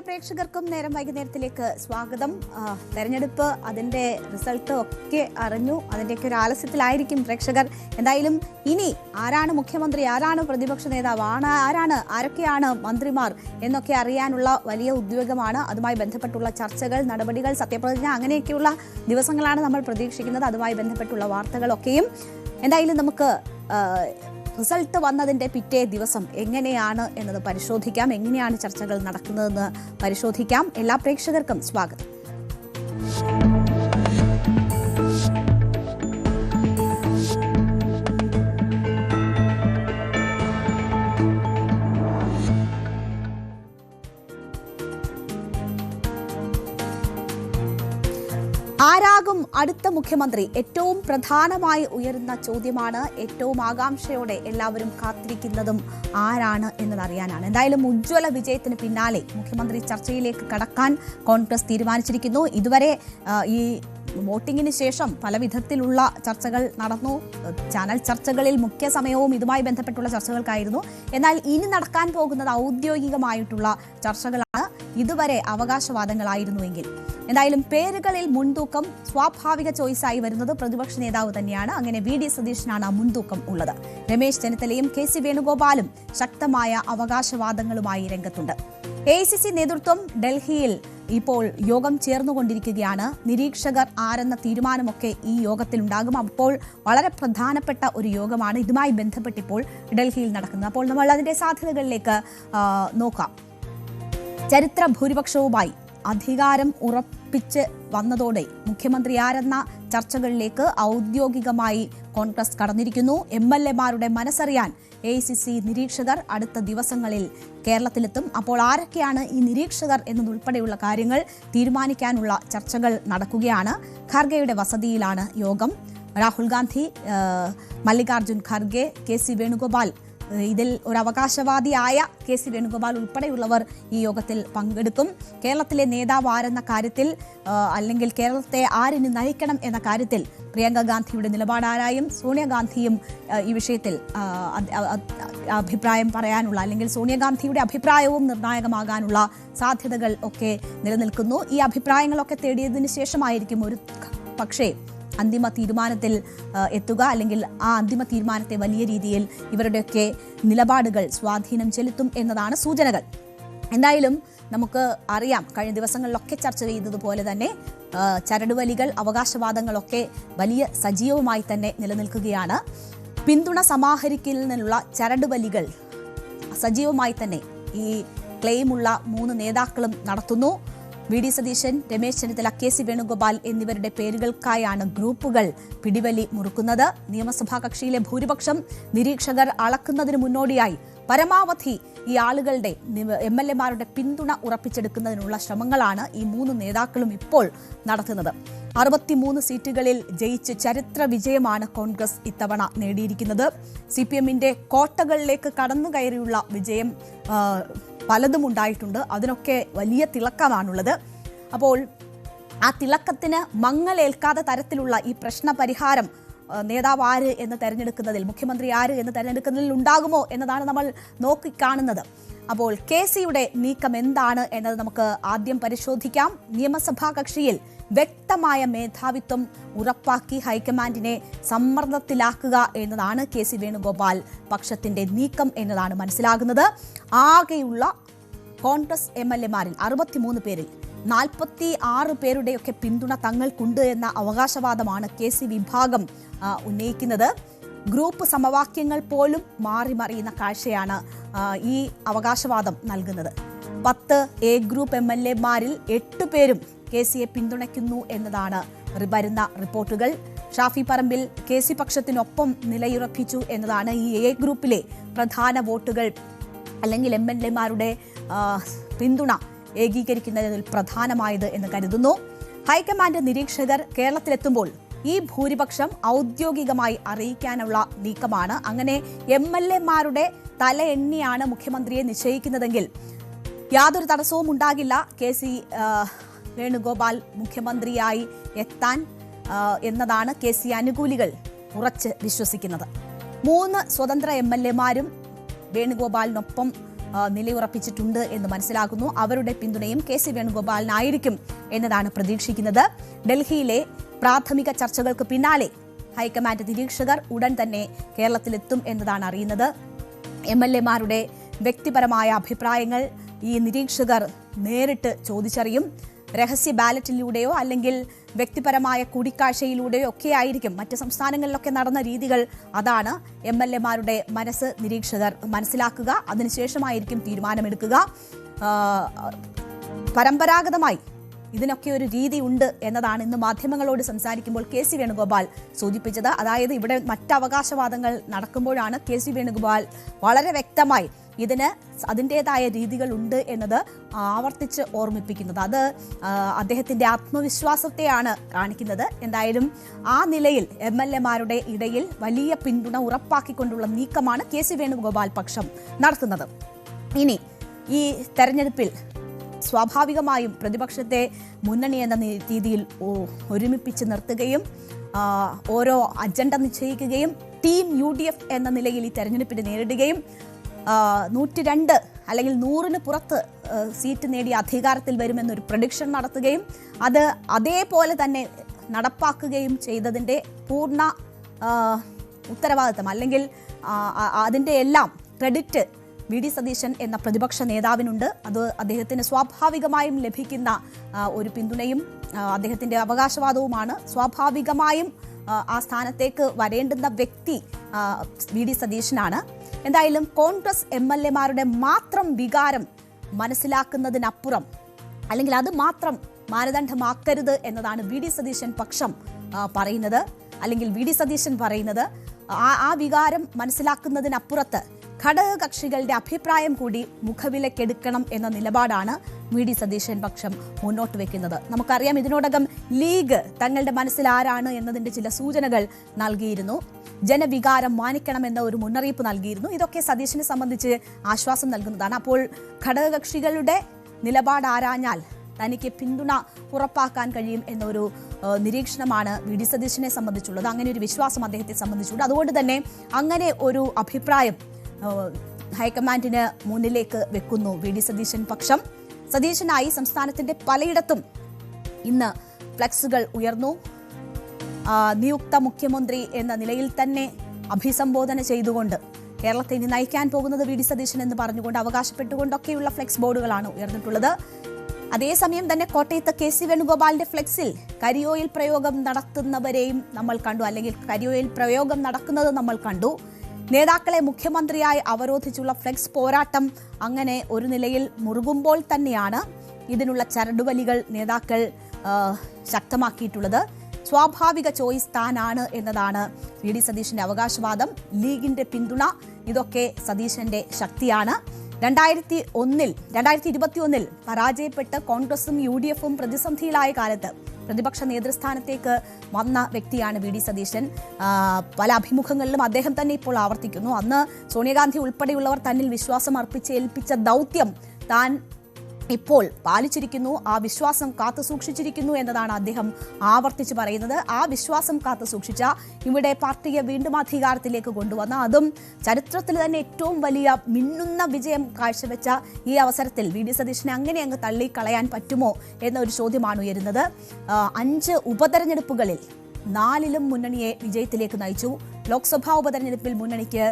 പ്രേക്ഷകർക്കും നേരം വൈകുന്നേരത്തിലേക്ക് സ്വാഗതം. തെരഞ്ഞെടുപ്പ് അതിന്റെ റിസൾട്ട് ഒക്കെ അറിഞ്ഞു, അതിന്റെയൊക്കെ ഒരു ആലസ്യത്തിലായിരിക്കും പ്രേക്ഷകർ. എന്തായാലും ഇനി ആരാണ് മുഖ്യമന്ത്രി, ആരാണ് പ്രതിപക്ഷ നേതാവ്, ആരൊക്കെയാണ് മന്ത്രിമാർ എന്നൊക്കെ അറിയാനുള്ള വലിയ ഉദ്യോഗമാണ്. അതുമായി ബന്ധപ്പെട്ടുള്ള ചർച്ചകൾ, നടപടികൾ, സത്യപ്രതിജ്ഞ അങ്ങനെയൊക്കെയുള്ള ദിവസങ്ങളാണ് നമ്മൾ പ്രതീക്ഷിക്കുന്നത്. അതുമായി ബന്ധപ്പെട്ടുള്ള വാർത്തകളൊക്കെയും എന്തായാലും നമുക്ക് റിസൾട്ട് വന്നതിൻ്റെ പിറ്റേ ദിവസം എങ്ങനെയാണ് എന്നത് പരിശോധിക്കാം. എങ്ങനെയാണ് ചർച്ചകൾ നടക്കുന്നതെന്ന് പരിശോധിക്കാം. എല്ലാ പ്രേക്ഷകർക്കും സ്വാഗതം. ആരാകും അടുത്ത മുഖ്യമന്ത്രി? ഏറ്റവും പ്രധാനമായി ഉയരുന്ന ചോദ്യമാണ്. ഏറ്റവും ആകാംക്ഷയോടെ എല്ലാവരും കാത്തിരിക്കുന്നതും ആരാണ് എന്നതറിയാനാണ്. എന്തായാലും ഉജ്ജ്വല വിജയത്തിന് പിന്നാലെ മുഖ്യമന്ത്രി ചർച്ചയിലേക്ക് കടക്കാൻ കോൺഗ്രസ് തീരുമാനിച്ചിരിക്കുന്നു. ഇതുവരെ ഈ വോട്ടിങ്ങിന് ശേഷം പല വിധത്തിലുള്ള ചർച്ചകൾ നടന്നു. ചാനൽ ചർച്ചകളിൽ മുഖ്യ സമയവും ഇതുമായി ബന്ധപ്പെട്ടുള്ള ചർച്ചകൾക്കായിരുന്നു. എന്നാൽ ഇനി നടക്കാൻ പോകുന്നത് ഔദ്യോഗികമായിട്ടുള്ള ചർച്ചകളാണ്. ഇതുവരെ അവകാശവാദങ്ങളായിരുന്നുവെങ്കിൽ എന്തായാലും പേരുകളിൽ മുൻതൂക്കം സ്വാഭാവിക ചോയ്സായി വരുന്നത് പ്രതിപക്ഷ നേതാവ് തന്നെയാണ്. അങ്ങനെ വി ഡി സതീശനാണ് മുൻതൂക്കം ഉള്ളത്. രമേശ് ചെന്നിത്തലയും കെ സി വേണുഗോപാലും ശക്തമായ അവകാശവാദങ്ങളുമായി രംഗത്തുണ്ട്. AICC നേതൃത്വം ഡൽഹിയിൽ ഇപ്പോൾ യോഗം ചേർന്നുകൊണ്ടിരിക്കുകയാണ്. നിരീക്ഷകർ ആരെന്ന തീരുമാനമൊക്കെ ഈ യോഗത്തിലുണ്ടാകും. അപ്പോൾ വളരെ പ്രധാനപ്പെട്ട ഒരു യോഗമാണ് ഇതുമായി ബന്ധപ്പെട്ടിപ്പോൾ ഡൽഹിയിൽ നടക്കുന്നത്. അപ്പോൾ നമ്മൾ അതിന്റെ സാധ്യതകളിലേക്ക് നോക്കാം. ചരിത്ര ഭൂരിപക്ഷവുമായി അധികാരം ഉറപ്പിച്ച് വന്നതോടെ മുഖ്യമന്ത്രി ആരെന്ന ചർച്ചകളിലേക്ക് ഔദ്യോഗികമായി കോൺഗ്രസ് കടന്നിരിക്കുന്നു. MLA മാരുടെ മനസ്സറിയാൻ AICC നിരീക്ഷകർ അടുത്ത ദിവസങ്ങളിൽ കേരളത്തിലെത്തും. അപ്പോൾ ആരൊക്കെയാണ് ഈ നിരീക്ഷകർ എന്നതുൾപ്പെടെയുള്ള കാര്യങ്ങൾ തീരുമാനിക്കാനുള്ള ചർച്ചകൾ നടക്കുകയാണ്. ഖാർഗെയുടെ വസതിയിലാണ് യോഗം. രാഹുൽ ഗാന്ധി, മല്ലികാർജുൻ ഖാർഗെ, KC വേണുഗോപാൽ, ഇതിൽ ഒരു അവകാശവാദിയായ KC വേണുഗോപാൽ ഉൾപ്പെടെയുള്ളവർ ഈ യോഗത്തിൽ പങ്കെടുക്കും. കേരളത്തിലെ നേതാവ് ആരെന്ന കാര്യത്തിൽ അല്ലെങ്കിൽ കേരളത്തെ ആരിന് നയിക്കണം എന്ന കാര്യത്തിൽ പ്രിയങ്ക ഗാന്ധിയുടെ നിലപാടാരായും സോണിയാഗാന്ധിയും ഈ വിഷയത്തിൽ അഭിപ്രായം പറയാനുള്ള അല്ലെങ്കിൽ സോണിയാഗാന്ധിയുടെ അഭിപ്രായവും നിർണായകമാകാനുള്ള സാധ്യതകൾ ഒക്കെ നിലനിൽക്കുന്നു. ഈ അഭിപ്രായങ്ങളൊക്കെ തേടിയതിനു ശേഷമായിരിക്കും ഒരു പക്ഷേ അന്തിമ തീരുമാനത്തിൽ എത്തുക, അല്ലെങ്കിൽ ആ അന്തിമ തീരുമാനത്തെ വലിയ രീതിയിൽ ഇവരുടെയൊക്കെ നിലപാടുകൾ സ്വാധീനം ചെലുത്തും എന്നതാണ് സൂചനകൾ. എന്തായാലും നമുക്ക് അറിയാം, കഴിഞ്ഞ ദിവസങ്ങളിലൊക്കെ ചർച്ച ചെയ്തതുപോലെ തന്നെ ചരടുവലികൾ, അവകാശവാദങ്ങളൊക്കെ വലിയ സജീവമായി തന്നെ നിലനിൽക്കുകയാണ്. പിന്തുണ സമാഹരിക്കുന്നതിനുള്ള ചരടുവലികൾ സജീവമായി തന്നെ ഈ ക്ലെയിമുള്ള 3 നേതാക്കളും നടത്തുന്നു. V D Satheesan, Ramesh Chennithala, KC Venugopal എന്നിവരുടെ പേരുകൾക്കായാണ് ഗ്രൂപ്പുകൾ പിടിവലി മുറുക്കുന്നത്. നിയമസഭാ കക്ഷിയിലെ ഭൂരിപക്ഷം നിരീക്ഷകർ അളക്കുന്നതിന് മുന്നോടിയായി പരമാവധി ഈ ആളുകളുടെ MLA മാരുടെ പിന്തുണ ഉറപ്പിച്ചെടുക്കുന്നതിനുള്ള ശ്രമങ്ങളാണ് ഈ 3 നേതാക്കളും ഇപ്പോൾ നടത്തുന്നത്. 63 സീറ്റുകളിൽ ജയിച്ച് ചരിത്ര വിജയമാണ് കോൺഗ്രസ് ഇത്തവണ നേടിയിരിക്കുന്നത്. CPM-ന്റെ കോട്ടകളിലേക്ക് കടന്നു കയറിയുള്ള വിജയം പലതും ഉണ്ടായിട്ടുണ്ട്. അതിനൊക്കെ വലിയ തിളക്കമാണുള്ളത്. അപ്പോൾ ആ തിളക്കത്തിന് മങ്ങലേൽക്കാത്ത തരത്തിലുള്ള ഈ പ്രശ്ന പരിഹാരം നേതാവ് ആര് എന്ന് തെരഞ്ഞെടുക്കുന്നതിൽ, മുഖ്യമന്ത്രി ആര് എന്ന് തെരഞ്ഞെടുക്കുന്നതിൽ ഉണ്ടാകുമോ എന്നതാണ് നമ്മൾ നോക്കിക്കാണുന്നത്. അപ്പോൾ KCയുടെ നീക്കം എന്താണ് എന്നത് നമുക്ക് ആദ്യം പരിശോധിക്കാം. നിയമസഭാ കക്ഷിയിൽ വ്യക്തമായ മേധാവിത്വം ഉറപ്പാക്കി ഹൈക്കമാൻഡിനെ സമ്മർദ്ദത്തിലാക്കുക എന്നതാണ് KC വേണുഗോപാൽ പക്ഷത്തിന്റെ നീക്കം എന്നതാണ് മനസ്സിലാകുന്നത്. ആകെയുള്ള കോൺഗ്രസ് MLA-മാരിൽ 63 പേരിൽ 46 പേരുടെയൊക്കെ പിന്തുണ തങ്ങൾക്കുണ്ട് എന്ന അവകാശവാദമാണ് KC വിഭാഗം ഉന്നയിക്കുന്നത്. ഗ്രൂപ്പ് സമവാക്യങ്ങൾ പോലും മാറി മറിയുന്ന കാഴ്ചയാണ് ഈ അവകാശവാദം നൽകുന്നത്. 10 A ഗ്രൂപ്പ് MLA-മാരിൽ 8 പേരും KCയെ പിന്തുണയ്ക്കുന്നു എന്നതാണ് വരുന്ന റിപ്പോർട്ടുകൾ. ഷാഫി പറമ്പിൽ KC പക്ഷത്തിനൊപ്പം നിലയുറപ്പിച്ചു എന്നതാണ് ഈ A ഗ്രൂപ്പിലെ പ്രധാന വോട്ടുകൾ അല്ലെങ്കിൽ MLA-മാരുടെ പിന്തുണ ഏകീകരിക്കുന്നതിൽ പ്രധാനമായത് എന്ന് കരുതുന്നു. ഹൈക്കമാൻഡ് നിരീക്ഷകർ കേരളത്തിലെത്തുമ്പോൾ ഈ ഭൂരിപക്ഷം ഔദ്യോഗികമായി അറിയിക്കാനുള്ള നീക്കമാണ്. അങ്ങനെ MLA-മാരുടെ തല എണ്ണിയാണ് മുഖ്യമന്ത്രിയെ നിശ്ചയിക്കുന്നതെങ്കിൽ യാതൊരു തടസ്സവും ഉണ്ടാകില്ല KC വേണുഗോപാൽ മുഖ്യമന്ത്രിയായി എത്താൻ എന്നതാണ് KC അനുകൂലികൾ ഉറച്ച് വിശ്വസിക്കുന്നത്. 3 സ്വതന്ത്ര MLA-മാരും വേണുഗോപാലിനൊപ്പം നിലയുറപ്പിച്ചിട്ടുണ്ട് എന്ന് മനസ്സിലാക്കുന്നു. അവരുടെ പിന്തുണയും കെ സി വേണുഗോപാലിനായിരിക്കും എന്നതാണ് പ്രതീക്ഷിക്കുന്നത്. ഡൽഹിയിലെ പ്രാഥമിക ചർച്ചകൾക്ക് പിന്നാലെ ഹൈക്കമാൻഡ് നിരീക്ഷകർ ഉടൻ തന്നെ കേരളത്തിലെത്തും എന്നതാണ് അറിയുന്നത്. MLA-മാരുടെ വ്യക്തിപരമായ അഭിപ്രായങ്ങൾ ഈ നിരീക്ഷകർ നേരിട്ട് ചോദിച്ചറിയും. രഹസ്യ ബാലറ്റിലൂടെയോ അല്ലെങ്കിൽ വ്യക്തിപരമായ കൂടിക്കാഴ്ചയിലൂടെയോ ഒക്കെ ആയിരിക്കും. മറ്റ് സംസ്ഥാനങ്ങളിലൊക്കെ നടന്ന രീതികൾ അതാണ്. MLA-മാരുടെ മനസ്സ് നിരീക്ഷകർ മനസ്സിലാക്കുക, അതിനുശേഷമായിരിക്കും തീരുമാനമെടുക്കുക. പരമ്പരാഗതമായി ഇതിനൊക്കെ ഒരു രീതി ഉണ്ട് എന്നതാണ് ഇന്ന് മാധ്യമങ്ങളോട് സംസാരിക്കുമ്പോൾ കെ സി വേണുഗോപാൽ സൂചിപ്പിച്ചത്. അതായത് ഇവിടെ മറ്റ് അവകാശവാദങ്ങൾ നടക്കുമ്പോഴാണ് കെ സി വേണുഗോപാൽ വളരെ വ്യക്തമായി ഇതിന് അതിൻ്റെതായ രീതികളുണ്ട് എന്നത് ആവർത്തിച്ച് ഓർമ്മിപ്പിക്കുന്നത്. അത് അദ്ദേഹത്തിൻ്റെ ആത്മവിശ്വാസത്തെയാണ് കാണിക്കുന്നത്. എന്തായാലും ആ നിലയിൽ MLA-മാരുടെ ഇടയിൽ വലിയ പിന്തുണ ഉറപ്പാക്കിക്കൊണ്ടുള്ള നീക്കമാണ് കെ സി വേണുഗോപാൽ പക്ഷം നടത്തുന്നത്. ഇനി ഈ തെരഞ്ഞെടുപ്പിൽ സ്വാഭാവികമായും പ്രതിപക്ഷത്തെ മുന്നണി എന്ന രീതിയിൽ ഒരുമിപ്പിച്ച് നിർത്തുകയും ഓരോ അജണ്ട നിശ്ചയിക്കുകയും ടീം UDF എന്ന നിലയിൽ ഈ തെരഞ്ഞെടുപ്പിനെ നേരിടുകയും 102 അല്ലെങ്കിൽ 100-ന് പുറത്ത് സീറ്റ് നേടി അധികാരത്തിൽ വരുമെന്നൊരു പ്രഡിക്ഷൻ നടത്തുകയും അത് അതേപോലെ തന്നെ നടപ്പാക്കുകയും ചെയ്തതിൻ്റെ പൂർണ്ണ ഉത്തരവാദിത്തം അല്ലെങ്കിൽ അതിൻ്റെ എല്ലാം ക്രെഡിറ്റ് വി ഡി സതീശൻ എന്ന പ്രതിപക്ഷ നേതാവിനുണ്ട്. അത് അദ്ദേഹത്തിന് സ്വാഭാവികമായും ലഭിക്കുന്ന ഒരു പിന്തുണയും അദ്ദേഹത്തിൻ്റെ അവകാശവാദവുമാണ്. സ്വാഭാവികമായും ആ സ്ഥാനത്തേക്ക് വരേണ്ടുന്ന വ്യക്തി വി ഡി സതീശനാണ്. എന്തായാലും കോൺഗ്രസ് MLA-മാരുടെ മാത്രം വികാരം മനസ്സിലാക്കുന്നതിനപ്പുറം അല്ലെങ്കിൽ അത് മാത്രം മാനദണ്ഡമാക്കരുത് എന്നതാണ് വി ഡി സതീശൻ പക്ഷം പറയുന്നത്. അല്ലെങ്കിൽ വി ഡി സതീശൻ പറയുന്നത് ആ വികാരം മനസ്സിലാക്കുന്നതിനപ്പുറത്ത് ഘടകകക്ഷികളുടെ അഭിപ്രായം കൂടി മുഖവിലക്കെടുക്കണം എന്ന നിലപാടാണ് വി ഡി സതീശൻ പക്ഷം മുന്നോട്ട് വെക്കുന്നത്. നമുക്കറിയാം, ഇതിനോടകം ലീഗ് തങ്ങളുടെ മനസ്സിൽ ആരാണ് എന്നതിൻ്റെ ചില സൂചനകൾ നൽകിയിരുന്നു. ജനവികാരം മാനിക്കണമെന്ന ഒരു മുന്നറിയിപ്പ് നൽകിയിരുന്നു. ഇതൊക്കെ സതീശനെ സംബന്ധിച്ച് ആശ്വാസം നൽകുന്നതാണ്. അപ്പോൾ ഘടകകക്ഷികളുടെ നിലപാട് ആരാഞ്ഞാൽ തനിക്ക് പിന്തുണ ഉറപ്പാക്കാൻ കഴിയും എന്നൊരു നിരീക്ഷണമാണ് വി ഡി സതീശനെ സംബന്ധിച്ചുള്ളത്. അങ്ങനെ ഒരു വിശ്വാസം അദ്ദേഹത്തെ സംബന്ധിച്ചുണ്ട്. അതുകൊണ്ട് തന്നെ അങ്ങനെ ഒരു അഭിപ്രായം ഹൈക്കമാൻഡിന് മുന്നിലേക്ക് വെക്കുന്നു വി ഡി സതീശൻ പക്ഷം. സതീശനായി സംസ്ഥാനത്തിന്റെ പലയിടത്തും ഇന്ന് ഫ്ലക്സുകൾ ഉയർന്നു. നിയുക്ത മുഖ്യമന്ത്രി എന്ന നിലയിൽ തന്നെ അഭിസംബോധന ചെയ്തുകൊണ്ട് കേരളത്തെ ഇനി നയിക്കാൻ പോകുന്നത് വി ഡി സതീശൻ എന്ന് പറഞ്ഞുകൊണ്ട് അവകാശപ്പെട്ടുകൊണ്ടൊക്കെയുള്ള ഫ്ലെക്സ് ബോർഡുകളാണ് ഉയർന്നിട്ടുള്ളത്. അതേസമയം തന്നെ കോട്ടയത്ത് കെ സി വേണുഗോപാലിന്റെ ഫ്ലെക്സിൽ കരിയോയിൽ പ്രയോഗം നടത്തുന്നവരെയും നമ്മൾ കണ്ടു, അല്ലെങ്കിൽ കരിയോയിൽ പ്രയോഗം നടക്കുന്നത് നമ്മൾ കണ്ടു. നേതാക്കളെ മുഖ്യമന്ത്രിയായി അവരോധിച്ചുള്ള ഫ്ലെക്സ് പോരാട്ടം അങ്ങനെ ഒരു നിലയിൽ മുറുകുമ്പോൾ തന്നെയാണ് ഇതിനുള്ള ചരടുവലികൾ നേതാക്കൾ ശക്തമാക്കിയിട്ടുള്ളത്. സ്വാഭാവിക ചോയ്സ് താനാണ് എന്നതാണ് വി ഡി സതീശന്റെ അവകാശവാദം. ലീഗിന്റെ പിന്തുണ, ഇതൊക്കെ സതീശന്റെ ശക്തിയാണ്. 2021 പരാജയപ്പെട്ട് കോൺഗ്രസും UDF-ഉം പ്രതിസന്ധിയിലായ കാലത്ത് പ്രതിപക്ഷ നേതൃസ്ഥാനത്തേക്ക് വന്ന വ്യക്തിയാണ് വി ഡി സതീശൻ. പല അഭിമുഖങ്ങളിലും അദ്ദേഹം തന്നെ ഇപ്പോൾ ആവർത്തിക്കുന്നു, അന്ന് സോണിയാഗാന്ധി ഉൾപ്പെടെയുള്ളവർ തന്നിൽ വിശ്വാസം അർപ്പിച്ച് ഏൽപ്പിച്ച ദൗത്യം താൻ ഇപ്പോൾ പാലിച്ചിരിക്കുന്നു, ആ വിശ്വാസം കാത്തുസൂക്ഷിച്ചിരിക്കുന്നു എന്നതാണ് അദ്ദേഹം ആവർത്തിച്ച് പറയുന്നത്. ആ വിശ്വാസം കാത്തുസൂക്ഷിച്ച ഇവിടെ പാർട്ടിയെ വീണ്ടും അധികാരത്തിലേക്ക് കൊണ്ടുവന്ന, അതും ചരിത്രത്തിൽ തന്നെ ഏറ്റവും വലിയ മിന്നുന്ന വിജയം കാഴ്ചവെച്ച ഈ അവസരത്തിൽ വി ഡി സതീശനെ അങ്ങനെ അങ്ങ് തള്ളിക്കളയാൻ പറ്റുമോ എന്നൊരു ചോദ്യമാണ് ഉയരുന്നത്. 5 ഉപതെരഞ്ഞെടുപ്പുകളിൽ 4-ലും മുന്നണിയെ വിജയത്തിലേക്ക് നയിച്ചു. ലോക്സഭാ ഉപതെരഞ്ഞെടുപ്പിൽ മുന്നണിക്ക്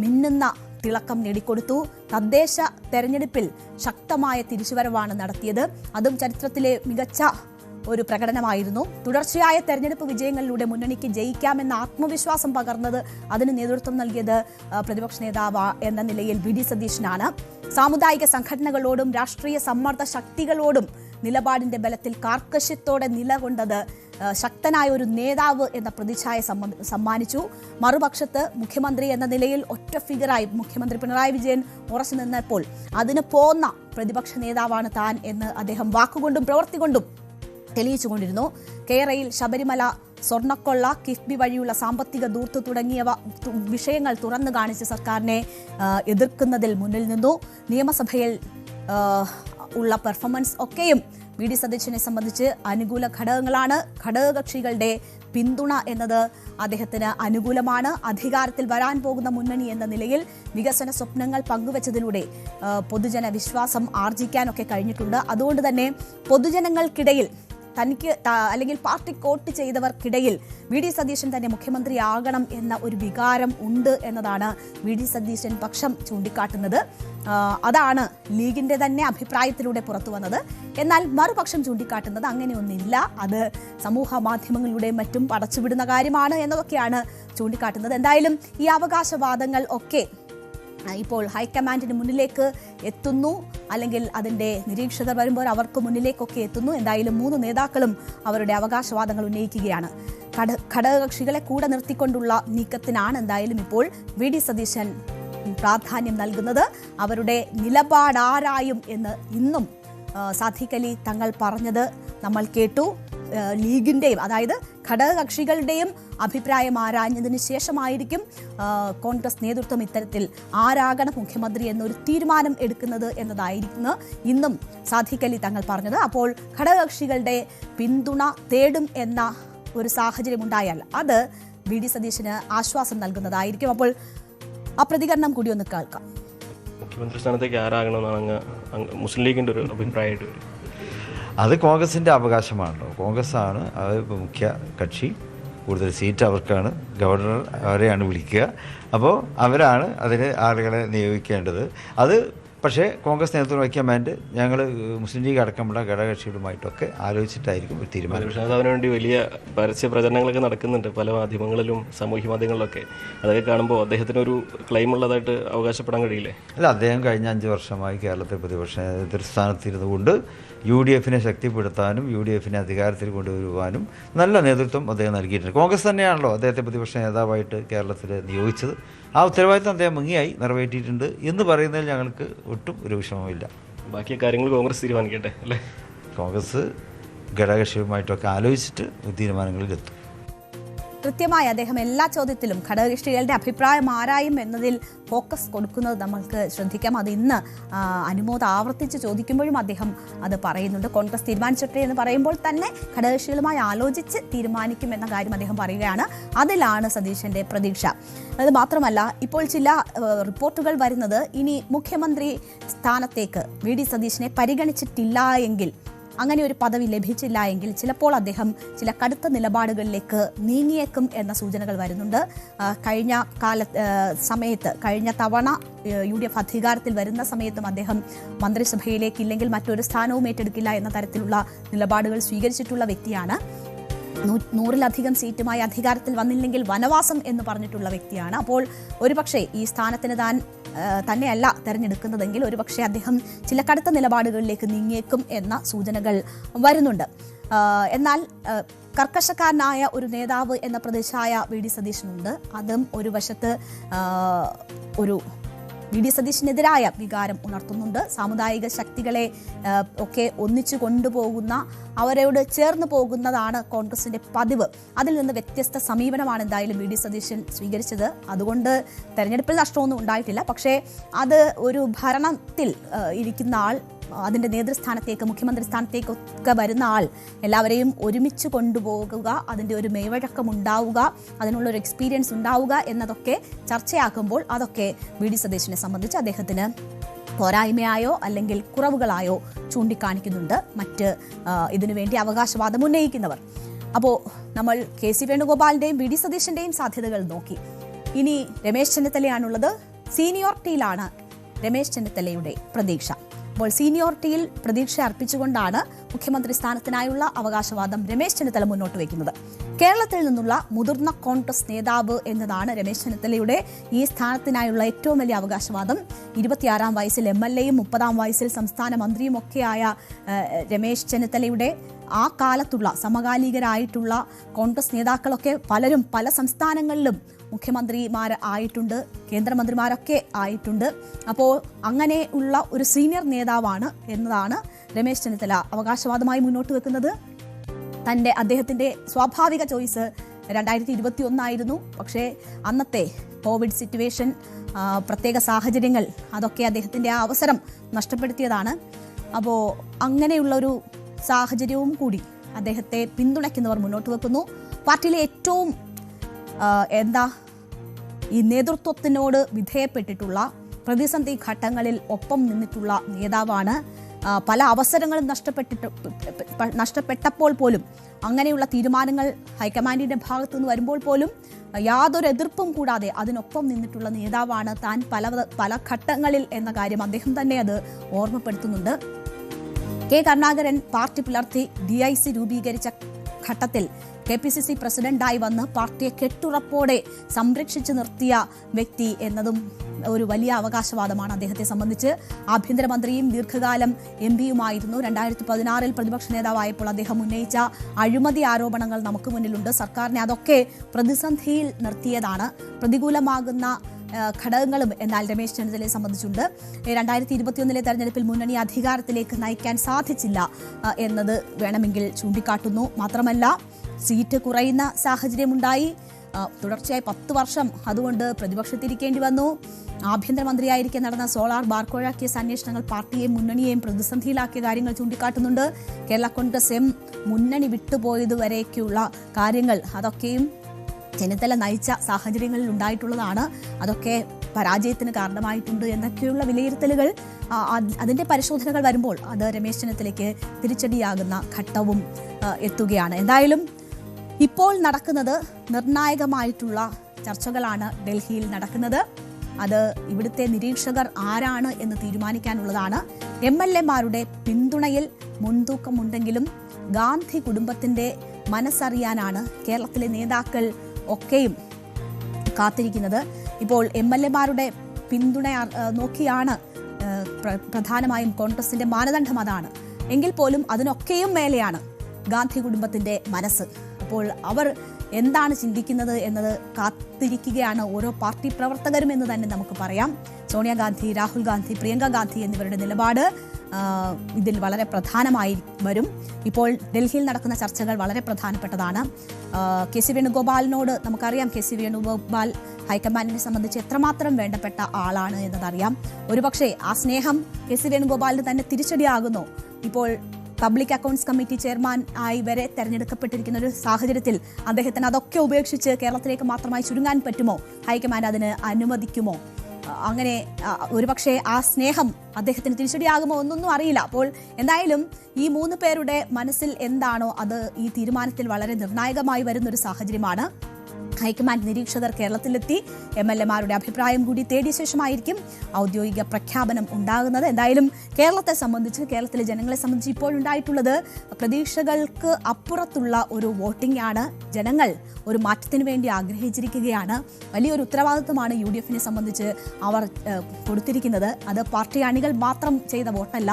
മിന്നുന്ന തിളക്കം നേടിക്കൊടുത്തു. തദ്ദേശ തെരഞ്ഞെടുപ്പിൽ ശക്തമായ തിരിച്ചുവരവാണ് നടത്തിയത്. അതും ചരിത്രത്തിലെ മികച്ച ഒരു പ്രകടനമായിരുന്നു. തുടർച്ചയായ തെരഞ്ഞെടുപ്പ് വിജയങ്ങളിലൂടെ മുന്നണിക്ക് ജയിക്കാമെന്ന ആത്മവിശ്വാസം പകർന്നത്, അതിന് നേതൃത്വം നൽകിയത് പ്രതിപക്ഷ നേതാവ് എന്ന നിലയിൽ വി ഡി സതീശനാണ്. സാമുദായിക സംഘടനകളോടും രാഷ്ട്രീയ സമ്മർദ്ദ ശക്തികളോടും നിലപാടിന്റെ ബലത്തിൽ കാർക്കശ്യത്തോടെ നിലകൊണ്ടത് ശക്തനായ ഒരു നേതാവ് എന്ന പ്രതിച്ഛായ സമ്മാനിച്ചു. മറുപക്ഷത്ത് മുഖ്യമന്ത്രി എന്ന നിലയിൽ ഒറ്റ ഫിഗറായി മുഖ്യമന്ത്രി പിണറായി വിജയൻ ഉറച്ചു നിന്നപ്പോൾ അതിന് പോന്ന പ്രതിപക്ഷ നേതാവാണ് താൻ എന്ന് അദ്ദേഹം വാക്കുകൊണ്ടും പ്രവൃത്തി കൊണ്ടും തെളിയിച്ചുകൊണ്ടിരുന്നു. കേരളയിൽ ശബരിമല സ്വർണ്ണക്കൊള്ള, കിഫ്ബി വഴിയുള്ള സാമ്പത്തിക ദൂർത്ത് തുടങ്ങിയവ വിഷയങ്ങൾ തുറന്നു കാണിച്ച് സർക്കാരിനെ എതിർക്കുന്നതിൽ മുന്നിൽ നിന്നു. നിയമസഭയിൽ ഉള്ള പെർഫോമൻസ് ഒക്കെയും വി ഡി സതീശനെ സംബന്ധിച്ച് അനുകൂല ഘടകങ്ങളാണ്. ഘടകകക്ഷികളുടെ പിന്തുണ എന്നത് അദ്ദേഹത്തിന് അനുകൂലമാണ്. അധികാരത്തിൽ വരാൻ പോകുന്ന മുന്നണി എന്ന നിലയിൽ വികസന സ്വപ്നങ്ങൾ പങ്കുവച്ചതിലൂടെ പൊതുജന വിശ്വാസം ആർജിക്കാനൊക്കെ കഴിഞ്ഞിട്ടുണ്ട്. അതുകൊണ്ട് തന്നെ പൊതുജനങ്ങൾക്കിടയിൽ തനിക്ക് അല്ലെങ്കിൽ പാർട്ടി വോട്ട് ചെയ്തവർക്കിടയിൽ വി.ഡി. സതീശൻ തന്നെ മുഖ്യമന്ത്രിയാകണം എന്ന ഒരു വികാരം ഉണ്ട് എന്നതാണ് വി.ഡി. സതീശൻ പക്ഷം ചൂണ്ടിക്കാട്ടുന്നത്. അതാണ് ലീഗിന്റെ തന്നെ അഭിപ്രായത്തിലൂടെ പുറത്തു വന്നത്. എന്നാൽ മറുപക്ഷം ചൂണ്ടിക്കാട്ടുന്നത് അങ്ങനെയൊന്നില്ല, അത് സമൂഹ മാധ്യമങ്ങളിലൂടെയും മറ്റും പടച്ചുവിടുന്ന കാര്യമാണ് എന്നതൊക്കെയാണ് ചൂണ്ടിക്കാട്ടുന്നത്. എന്തായാലും ഈ അവകാശവാദങ്ങൾ ഒക്കെ ഇപ്പോൾ ഹൈക്കമാൻഡിന് മുന്നിലേക്ക് എത്തുന്നു, അല്ലെങ്കിൽ അതിൻ്റെ നിരീക്ഷകർ വരുമ്പോൾ അവർക്ക് മുന്നിലേക്കൊക്കെ എത്തുന്നു. എന്തായാലും 3 നേതാക്കളും അവരുടെ അവകാശവാദങ്ങൾ ഉന്നയിക്കുകയാണ്. ഘടകകക്ഷികളെ കൂടെ നിർത്തിക്കൊണ്ടുള്ള നീക്കത്തിനാണ് എന്തായാലും ഇപ്പോൾ വി.ഡി. സതീശൻ പ്രാധാന്യം നൽകുന്നത്. അവരുടെ നിലപാടാരായും എന്ന് ഇന്നും സാദിഖ് അലി തങ്ങൾ പറഞ്ഞത് നമ്മൾ കേട്ടു. ലീഗിൻ്റെയും അതായത് ഘടകകക്ഷികളുടെയും അഭിപ്രായം ആരാഞ്ഞതിന് ശേഷമായിരിക്കും കോൺഗ്രസ് നേതൃത്വം ഇത്തരത്തിൽ ആരാകണം മുഖ്യമന്ത്രി എന്നൊരു തീരുമാനം എടുക്കുന്നത് എന്നതായിരുന്നു ഇന്നും സാദിഖ് അലി തങ്ങൾ പറഞ്ഞത്. അപ്പോൾ ഘടകകക്ഷികളുടെ പിന്തുണ തേടും എന്ന ഒരു സാഹചര്യം ഉണ്ടായാൽ അത് വി.ഡി. സതീശന് ആശ്വാസം നൽകുന്നതായിരിക്കും. അപ്പോൾ ആ പ്രതികരണം കൂടി ഒന്ന് കേൾക്കാം. മുഖ്യമന്ത്രി സ്ഥാനത്തേക്ക് ആരാകണമെന്നാണ് മുസ്ലിം ലീഗിൻ്റെ ഒരു അഭിപ്രായമായിട്ട് വരും. അത് കോൺഗ്രസിൻ്റെ അവകാശമാണല്ലോ. കോൺഗ്രസ്സാണ് അത് മുഖ്യ കക്ഷി, കൂടുതൽ സീറ്റ് അവർക്കാണ്, ഗവർണർ അവരെയാണ് വിളിക്കുക. അപ്പോൾ അവരാണ് അതിന് ആളുകളെ നിയോഗിക്കേണ്ടത്. അത് പക്ഷേ കോൺഗ്രസ് നേതൃത്വം ഹൈക്കമാൻഡ് ഞങ്ങൾ മുസ്ലിം ലീഗ് അടക്കമുള്ള ഘടകകക്ഷികളുമായിട്ടൊക്കെ ആലോചിച്ചിട്ടായിരിക്കും ഒരു തീരുമാനം. പക്ഷേ അതിനുവേണ്ടി വലിയ പരസ്യ പ്രചരണങ്ങളൊക്കെ നടക്കുന്നുണ്ട് പല മാധ്യമങ്ങളിലും സാമൂഹ്യ മാധ്യമങ്ങളിലൊക്കെ. അതൊക്കെ കാണുമ്പോൾ അദ്ദേഹത്തിനൊരു ക്ലെയിം ഉള്ളതായിട്ട് അവകാശപ്പെടാൻ കഴിയില്ലേ? അല്ല, അദ്ദേഹം കഴിഞ്ഞ 5 വർഷമായി കേരളത്തിൽ പ്രതിപക്ഷ നേതൃസ്ഥാനത്തിരുന്നു കൊണ്ട് UDFനെ ശക്തിപ്പെടുത്താനും UDFനെ അധികാരത്തിൽ കൊണ്ടുവരുവാനും നല്ല നേതൃത്വം അദ്ദേഹം നൽകിയിട്ടുണ്ട്. കോൺഗ്രസ് തന്നെയാണല്ലോ അദ്ദേഹത്തെ പ്രതിപക്ഷ നേതാവായിട്ട് കേരളത്തിൽ നിയോഗിച്ചത്. ആ ഉത്തരവാദിത്തം അദ്ദേഹം ഭംഗിയായി നിറവേറ്റിയിട്ടുണ്ട് എന്ന് പറയുന്നതിൽ ഞങ്ങൾക്ക് ഒട്ടും ഒരു വിഷമവുമില്ല. ബാക്കി കാര്യങ്ങൾ കോൺഗ്രസ് തീരുമാനിക്കട്ടെ അല്ലേ? കോൺഗ്രസ് ഘടകകക്ഷികളുമായിട്ടൊക്കെ ആലോചിച്ചിട്ട് തീരുമാനങ്ങളിലെത്തും. കൃത്യമായി അദ്ദേഹം എല്ലാ ചോദ്യത്തിലും ഘടകകക്ഷികളുടെ അഭിപ്രായം ആരായും എന്നതിൽ ഫോക്കസ് കൊടുക്കുന്നത് നമ്മൾക്ക് ശ്രദ്ധിക്കാം. അത് ഇന്ന് അനുമോദ് ആവർത്തിച്ച് ചോദിക്കുമ്പോഴും അദ്ദേഹം അത് പറയുന്നുണ്ട്. കോൺഗ്രസ് തീരുമാനിച്ചിട്ട് എന്ന് പറയുമ്പോൾ തന്നെ ഘടകകക്ഷികളുമായി ആലോചിച്ച് തീരുമാനിക്കുമെന്ന കാര്യം അദ്ദേഹം പറയുകയാണ്. അതിലാണ് സതീശന്റെ പ്രതീക്ഷ. അത് മാത്രമല്ല, ഇപ്പോൾ ചില റിപ്പോർട്ടുകൾ വരുന്നത് ഇനി മുഖ്യമന്ത്രി സ്ഥാനത്തേക്ക് വി.ഡി. സതീശനെ പരിഗണിച്ചിട്ടില്ല എങ്കിൽ, അങ്ങനെ ഒരു പദവി ലഭിച്ചില്ല എങ്കിൽ ചിലപ്പോൾ അദ്ദേഹം ചില കടുത്ത നിലപാടുകളിലേക്ക് നീങ്ങിയേക്കും എന്ന സൂചനകൾ വരുന്നുണ്ട്. കഴിഞ്ഞ തവണ UDF അധികാരത്തിൽ വരുന്ന സമയത്തും അദ്ദേഹം മന്ത്രിസഭയിലേക്ക് ഇല്ലെങ്കിൽ മറ്റൊരു സ്ഥാനവും ഏറ്റെടുക്കില്ല എന്ന തരത്തിലുള്ള നിലപാടുകൾ സ്വീകരിച്ചിട്ടുള്ള വ്യക്തിയാണ്. 100-ലധികം സീറ്റുമായി അധികാരത്തിൽ വന്നില്ലെങ്കിൽ വനവാസം എന്ന് പറഞ്ഞിട്ടുള്ള വ്യക്തിയാണ്. അപ്പോൾ ഒരുപക്ഷെ ഈ സ്ഥാനത്തിന് തന്നെയല്ല തെരഞ്ഞെടുക്കുന്നതെങ്കിൽ ഒരുപക്ഷെ അദ്ദേഹം ചില കടുത്ത നിലപാടുകളിലേക്ക് നീങ്ങിയേക്കും എന്ന സൂചനകൾ വരുന്നുണ്ട്. എന്നാൽ കർക്കശക്കാരനായ ഒരു നേതാവ് എന്ന പ്രതീക്ഷയായ വി.ഡി. സതീശനുണ്ട്. അതും ഒരു വശത്ത് ഒരു വി.ഡി. സതീശനെതിരായ വികാരം ഉണർത്തുന്നുണ്ട്. സാമുദായിക ശക്തികളെ ഒക്കെ ഒന്നിച്ചു കൊണ്ടുപോകുന്ന, അവരോട് ചേർന്ന് പോകുന്നതാണ് കോൺഗ്രസിന്റെ പതിവ്. അതിൽ നിന്ന് വ്യത്യസ്ത സമീപനമാണ് എന്തായാലും വി.ഡി. സതീശൻ സ്വീകരിച്ചത്. അതുകൊണ്ട് തെരഞ്ഞെടുപ്പിൽ നഷ്ടമൊന്നും ഉണ്ടായിട്ടില്ല. പക്ഷേ അത് ഒരു ഭരണത്തിൽ ഇരിക്കുന്ന ആൾ, അതിൻ്റെ നേതൃസ്ഥാനത്തേക്ക്, മുഖ്യമന്ത്രി സ്ഥാനത്തേക്കൊക്കെ വരുന്ന ആൾ, എല്ലാവരെയും ഒരുമിച്ച് കൊണ്ടുപോകുക, അതിൻ്റെ ഒരു മെയ്വഴക്കം ഉണ്ടാവുക, അതിനുള്ളൊരു എക്സ്പീരിയൻസ് ഉണ്ടാവുക എന്നതൊക്കെ ചർച്ചയാക്കുമ്പോൾ അതൊക്കെ വി.ഡി. സതീശനെ സംബന്ധിച്ച് അദ്ദേഹത്തിന് പോരായ്മയായോ അല്ലെങ്കിൽ കുറവുകളായോ ചൂണ്ടിക്കാണിക്കുന്നുണ്ട് മറ്റ് ഇതിനുവേണ്ടി അവകാശവാദം ഉന്നയിക്കുന്നവർ. അപ്പോൾ നമ്മൾ കെ.സി. വേണുഗോപാലിൻ്റെയും വി.ഡി. സതീശൻ്റെയും സാധ്യതകൾ നോക്കി. ഇനി രമേശ് ചെന്നിത്തലയാണുള്ളത്. സീനിയോറിറ്റിയിലാണ് രമേശ് ചെന്നിത്തലയുടെ പ്രതീക്ഷ. അപ്പോൾ സീനിയോറിറ്റിയിൽ പ്രതീക്ഷ അർപ്പിച്ചുകൊണ്ടാണ് മുഖ്യമന്ത്രി സ്ഥാനത്തിനായുള്ള അവകാശവാദം രമേശ് ചെന്നിത്തല മുന്നോട്ട് വയ്ക്കുന്നത്. കേരളത്തിൽ നിന്നുള്ള മുതിർന്ന കോൺഗ്രസ് നേതാവ് എന്നതാണ് രമേശ് ചെന്നിത്തലയുടെ ഈ സ്ഥാനത്തിനായുള്ള ഏറ്റവും വലിയ അവകാശവാദം. 26-ാം വയസ്സിൽ MLA-യും 30-ാം വയസ്സിൽ സംസ്ഥാന മന്ത്രിയും ഒക്കെയായ രമേശ് ചെന്നിത്തലയുടെ ആ കാലത്തുള്ള സമകാലികരായിട്ടുള്ള കോൺഗ്രസ് നേതാക്കളൊക്കെ പലരും പല സംസ്ഥാനങ്ങളിലും മുഖ്യമന്ത്രിമാർ ആയിട്ടുണ്ട്, കേന്ദ്രമന്ത്രിമാരൊക്കെ ആയിട്ടുണ്ട്. അപ്പോൾ അങ്ങനെ ഉള്ള ഒരു സീനിയർ നേതാവാണ് എന്നതാണ് രമേശ് ചെന്നിത്തല അവകാശവാദമായി മുന്നോട്ട് വെക്കുന്നത്. അദ്ദേഹത്തിൻ്റെ സ്വാഭാവിക ചോയ്സ് 2021 പക്ഷേ അന്നത്തെ കോവിഡ് സിറ്റുവേഷൻ, പ്രത്യേക സാഹചര്യങ്ങൾ, അതൊക്കെ അദ്ദേഹത്തിൻ്റെ ആ അവസരം നഷ്ടപ്പെടുത്തിയതാണ്. അപ്പോൾ അങ്ങനെയുള്ളൊരു സാഹചര്യവും കൂടി അദ്ദേഹത്തെ പിന്തുണയ്ക്കുന്നവർ മുന്നോട്ട് വെക്കുന്നു. പാർട്ടിയിലെ ഏറ്റവും ഈ നേതൃത്വത്തിനോട് വിധേയപ്പെട്ടിട്ടുള്ള പ്രതിസന്ധി ഘട്ടങ്ങളിൽ ഒപ്പം നിന്നിട്ടുള്ള നേതാവാണ്. പല അവസരങ്ങളും നഷ്ടപ്പെട്ടപ്പോൾ പോലും അങ്ങനെയുള്ള തീരുമാനങ്ങൾ ഹൈക്കമാൻഡിന്റെ ഭാഗത്തു നിന്ന് വരുമ്പോൾ പോലും യാതൊരു എതിർപ്പും കൂടാതെ അതിനൊപ്പം നിന്നിട്ടുള്ള നേതാവാണ് താൻ പല ഘട്ടങ്ങളിൽ എന്ന കാര്യം അദ്ദേഹം തന്നെ അത് ഓർമ്മപ്പെടുത്തുന്നുണ്ട്. കെ കരുണാകരൻ പാർട്ടി പിളർത്തി DIC രൂപീകരിച്ച ഘട്ടത്തിൽ KPCC പ്രസിഡന്റായി വന്ന് പാർട്ടിയെ കെട്ടുറപ്പോടെ സംരക്ഷിച്ചു നിർത്തിയ വ്യക്തി എന്നതും ഒരു വലിയ അവകാശവാദമാണ് അദ്ദേഹത്തെ സംബന്ധിച്ച്. ആഭ്യന്തരമന്ത്രിയും ദീർഘകാലം MP-യുമായിരുന്നു. 2016 പ്രതിപക്ഷ നേതാവായപ്പോൾ അദ്ദേഹം ഉന്നയിച്ച അഴിമതി ആരോപണങ്ങൾ നമുക്ക് മുന്നിലുണ്ട്. സർക്കാരിനെ അതൊക്കെ പ്രതിസന്ധിയിൽ നിർത്തിയതാണ്. പ്രതികൂലമാകുന്ന ഘടകങ്ങളും എന്നാൽ രമേശ് ചെന്നിത്തലയെ സംബന്ധിച്ചുണ്ട്. 2021 തെരഞ്ഞെടുപ്പിൽ മുന്നണി അധികാരത്തിലേക്ക് നയിക്കാൻ സാധിച്ചില്ല എന്നത് വേണമെങ്കിൽ ചൂണ്ടിക്കാട്ടുന്നു. മാത്രമല്ല സീറ്റ് കുറയുന്ന സാഹചര്യമുണ്ടായി. തുടർച്ചയായി 10 വർഷം അതുകൊണ്ട് പ്രതിപക്ഷത്തിരിക്കേണ്ടി വന്നു. ആഭ്യന്തരമന്ത്രിയായിരിക്കെ നടന്ന സോളാർ ബാർക്കോഴ കേസ് അന്വേഷണങ്ങൾ പാർട്ടിയെയും മുന്നണിയെയും പ്രതിസന്ധിയിലാക്കിയ കാര്യങ്ങൾ ചൂണ്ടിക്കാട്ടുന്നുണ്ട്. കേരള കോൺഗ്രസ് മുന്നണി വിട്ടുപോയതുവരേക്കുള്ള കാര്യങ്ങൾ അതൊക്കെയും ചെന്നിത്തല നയിച്ച സാഹചര്യങ്ങളിൽ ഉണ്ടായിട്ടുള്ളതാണ്. അതൊക്കെ പരാജയത്തിന് കാരണമായിട്ടുണ്ട് എന്നൊക്കെയുള്ള വിലയിരുത്തലുകൾ അതിന്റെ പരിശോധനകൾ വരുമ്പോൾ അത് രമേശ് ചെന്നിത്തലയ്ക്ക് തിരിച്ചടിയാകുന്ന ഘട്ടവും എത്തുകയാണ്. എന്തായാലും ഇപ്പോൾ നടക്കുന്നത് നിർണായകമായിട്ടുള്ള ചർച്ചകളാണ് ഡൽഹിയിൽ നടക്കുന്നത്. അത് ഇവിടുത്തെ നിരീക്ഷകർ ആരാണ് എന്ന് തീരുമാനിക്കാനുള്ളതാണ്. MLA-മാരുടെ പിന്തുണയിൽ മുൻതൂക്കമുണ്ടെങ്കിലും ഗാന്ധി കുടുംബത്തിന്റെ മനസ്സറിയാനാണ് കേരളത്തിലെ നേതാക്കൾ ഒക്കെയും കാത്തിരിക്കുന്നത്. ഇപ്പോൾ MLA-മാരുടെ പിന്തുണ നോക്കിയാണ് പ്രധാനമായും കോൺഗ്രസിന്റെ മാനദണ്ഡം അതാണ്. എങ്കിൽ പോലും അതിനൊക്കെയും മേലെയാണ് ഗാന്ധി കുടുംബത്തിന്റെ മനസ്സ്. അപ്പോൾ അവർ എന്താണ് ചിന്തിക്കുന്നത് എന്നത് കാത്തിരിക്കുകയാണ് ഓരോ പാർട്ടി പ്രവർത്തകരും എന്ന് തന്നെ നമുക്ക് പറയാം. സോണിയാഗാന്ധി, രാഹുൽ ഗാന്ധി, പ്രിയങ്ക ഗാന്ധി എന്നിവരുടെ നിലപാട് ഇതിൽ വളരെ പ്രധാനമായി വരും. ഇപ്പോൾ ഡൽഹിയിൽ നടക്കുന്ന ചർച്ചകൾ വളരെ പ്രധാനപ്പെട്ടതാണ്. KC വേണുഗോപാലിനോട് നമുക്കറിയാം, KC വേണുഗോപാൽ ഹൈക്കമാൻഡിനെ സംബന്ധിച്ച് എത്രമാത്രം വേണ്ടപ്പെട്ട ആളാണ് എന്നതറിയാം. ഒരുപക്ഷെ ആ സ്നേഹം KC വേണുഗോപാലിന് തന്നെ തിരിച്ചടിയാകുന്നു. ഇപ്പോൾ പബ്ലിക് അക്കൗണ്ട്സ് കമ്മിറ്റി ചെയർമാൻ ആയി വരെ തെരഞ്ഞെടുക്കപ്പെട്ടിരിക്കുന്ന ഒരു സാഹചര്യത്തിൽ അദ്ദേഹത്തിന് അതൊക്കെ ഉപേക്ഷിച്ച് കേരളത്തിലേക്ക് മാത്രമായി ചുരുങ്ങാൻ പറ്റുമോ? ഹൈക്കമാൻഡ് അതിന് അനുവദിക്കുമോ? അങ്ങനെ ഒരുപക്ഷെ ആ സ്നേഹം അദ്ദേഹത്തിന് തിരിച്ചടിയാകുമോ എന്നൊന്നും അറിയില്ല. അപ്പോൾ എന്തായാലും ഈ 3 പേരുടെ മനസ്സിൽ എന്താണോ അത് ഈ തീരുമാനത്തിൽ വളരെ നിർണായകമായി വരുന്നൊരു സാഹചര്യമാണ്. ഹൈക്കമാൻഡ് നിരീക്ഷകർ കേരളത്തിലെത്തി. MLA-മാരുടെ അഭിപ്രായം കൂടി തേടിയ ശേഷമായിരിക്കും ഔദ്യോഗിക പ്രഖ്യാപനം ഉണ്ടാകുന്നത്. എന്തായാലും കേരളത്തെ സംബന്ധിച്ച്, കേരളത്തിലെ ജനങ്ങളെ സംബന്ധിച്ച് ഇപ്പോഴുണ്ടായിട്ടുള്ളത് പ്രതീക്ഷകൾക്ക് അപ്പുറത്തുള്ള ഒരു വോട്ടിംഗ് ആണ്. ജനങ്ങൾ ഒരു മാറ്റത്തിന് വേണ്ടി ആഗ്രഹിച്ചിരിക്കുകയാണ്. വലിയൊരു ഉത്തരവാദിത്വമാണ് UDF-നെ സംബന്ധിച്ച് അവർ കൊടുത്തിരിക്കുന്നത്. അത് പാർട്ടി അണികൾ മാത്രം ചെയ്ത വോട്ടല്ല,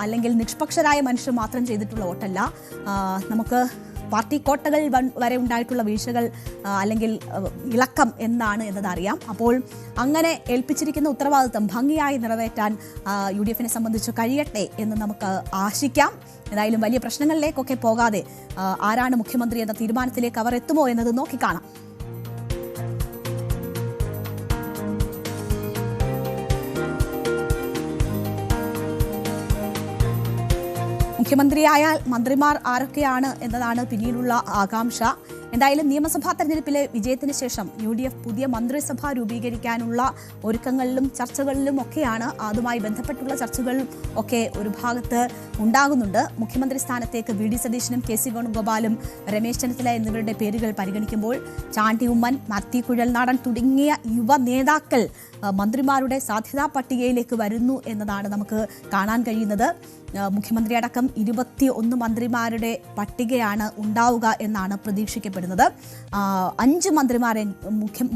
അല്ലെങ്കിൽ നിഷ്പക്ഷരായ മനുഷ്യർ മാത്രം ചെയ്തിട്ടുള്ള വോട്ടല്ല. നമുക്ക് പാർട്ടി കോട്ടകൾ വരെ ഉണ്ടായിട്ടുള്ള വീഴ്ചകൾ അല്ലെങ്കിൽ ഇളക്കം എന്നാണ് എന്നതറിയാം. അപ്പോൾ അങ്ങനെ ഏൽപ്പിച്ചിരിക്കുന്ന ഉത്തരവാദിത്വം ഭംഗിയായി നിറവേറ്റാൻ UDF-നെ സംബന്ധിച്ച് കഴിയട്ടെ എന്ന് നമുക്ക് ആശിക്കാം. ഏതായാലും വലിയ പ്രശ്നങ്ങളിലേക്കൊക്കെ പോകാതെ ആരാണ് മുഖ്യമന്ത്രി എന്ന തീരുമാനത്തിലേക്ക് അവർ എത്തുമോ എന്നത് നോക്കിക്കാണാം. മുഖ്യമന്ത്രിയായാൽ മന്ത്രിമാർ ആരൊക്കെയാണ് എന്നതാണ് പിന്നീടുള്ള ആകാംക്ഷ. എന്തായാലും നിയമസഭാ തെരഞ്ഞെടുപ്പിലെ വിജയത്തിന് ശേഷം UDF പുതിയ മന്ത്രിസഭ രൂപീകരിക്കാനുള്ള ഒരുക്കങ്ങളിലും ചർച്ചകളിലും ഒക്കെയാണ്. അതുമായി ബന്ധപ്പെട്ടുള്ള ചർച്ചകളും ഒക്കെ ഒരു ഭാഗത്ത് ഉണ്ടാകുന്നുണ്ട്. മുഖ്യമന്ത്രി സ്ഥാനത്തേക്ക് VD സതീശനും KC വേണുഗോപാലും രമേശ് ചെന്നിത്തല എന്നിവരുടെ പേരുകൾ പരിഗണിക്കുമ്പോൾ ചാണ്ടി ഉമ്മൻ, മാത്യു കുഴൽനാടൻ തുടങ്ങിയ യുവ നേതാക്കൾ മന്ത്രിമാരുടെ സാധ്യതാ പട്ടികയിലേക്ക് വരുന്നു എന്നതാണ് നമുക്ക് കാണാൻ കഴിയുന്നത്. മുഖ്യമന്ത്രി അടക്കം 21 മന്ത്രിമാരുടെ പട്ടികയാണ് ഉണ്ടാവുക എന്നാണ് പ്രതീക്ഷിക്കപ്പെടുന്നത്. 5 മന്ത്രിമാരെ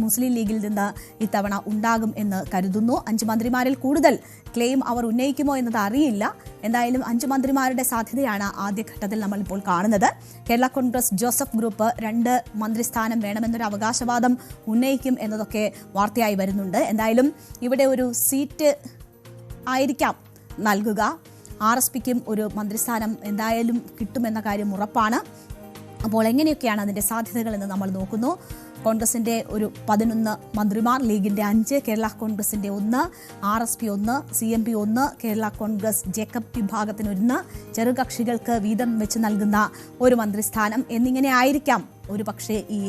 മുസ്ലിം ലീഗിൽ നിന്ന് ഇത്തവണ ഉണ്ടാകും എന്ന് കരുതുന്നു. 5 മന്ത്രിമാരിൽ കൂടുതൽ ക്ലെയിം അവർ ഉന്നയിക്കുമോ എന്നത് അറിയില്ല. എന്തായാലും 5 മന്ത്രിമാരുടെ സാധ്യതയാണ് ആദ്യഘട്ടത്തിൽ നമ്മളിപ്പോൾ കാണുന്നത്. കേരള കോൺഗ്രസ് ജോസഫ് ഗ്രൂപ്പ് 2 മന്ത്രിസ്ഥാനം വേണമെന്നൊരു അവകാശവാദം ഉന്നയിക്കും എന്നതൊക്കെ വാർത്തയായി വരുന്നുണ്ട്. എന്തായാലും ഇവിടെ ഒരു സീറ്റ് ആയിരിക്കാം നൽകുക. RSPക്കും ഒരു മന്ത്രിസ്ഥാനം എന്തായാലും കിട്ടുമെന്ന കാര്യം ഉറപ്പാണ്. അപ്പോൾ എങ്ങനെയൊക്കെയാണ് അതിൻ്റെ സാധ്യതകൾ എന്ന് നമ്മൾ നോക്കുന്നു. കോൺഗ്രസിന്റെ ഒരു 11 മന്ത്രിമാർ, ലീഗിന്റെ 5, കേരള കോൺഗ്രസിന്റെ 1, RSP 1, CMP 1, Kerala Congress Jacob വിഭാഗത്തിന് 1, ചെറുകക്ഷികൾക്ക് വീതം വെച്ച് നൽകുന്ന ഒരു മന്ത്രിസ്ഥാനം എന്നിങ്ങനെ ആയിരിക്കാം ഒരു പക്ഷേ ഈ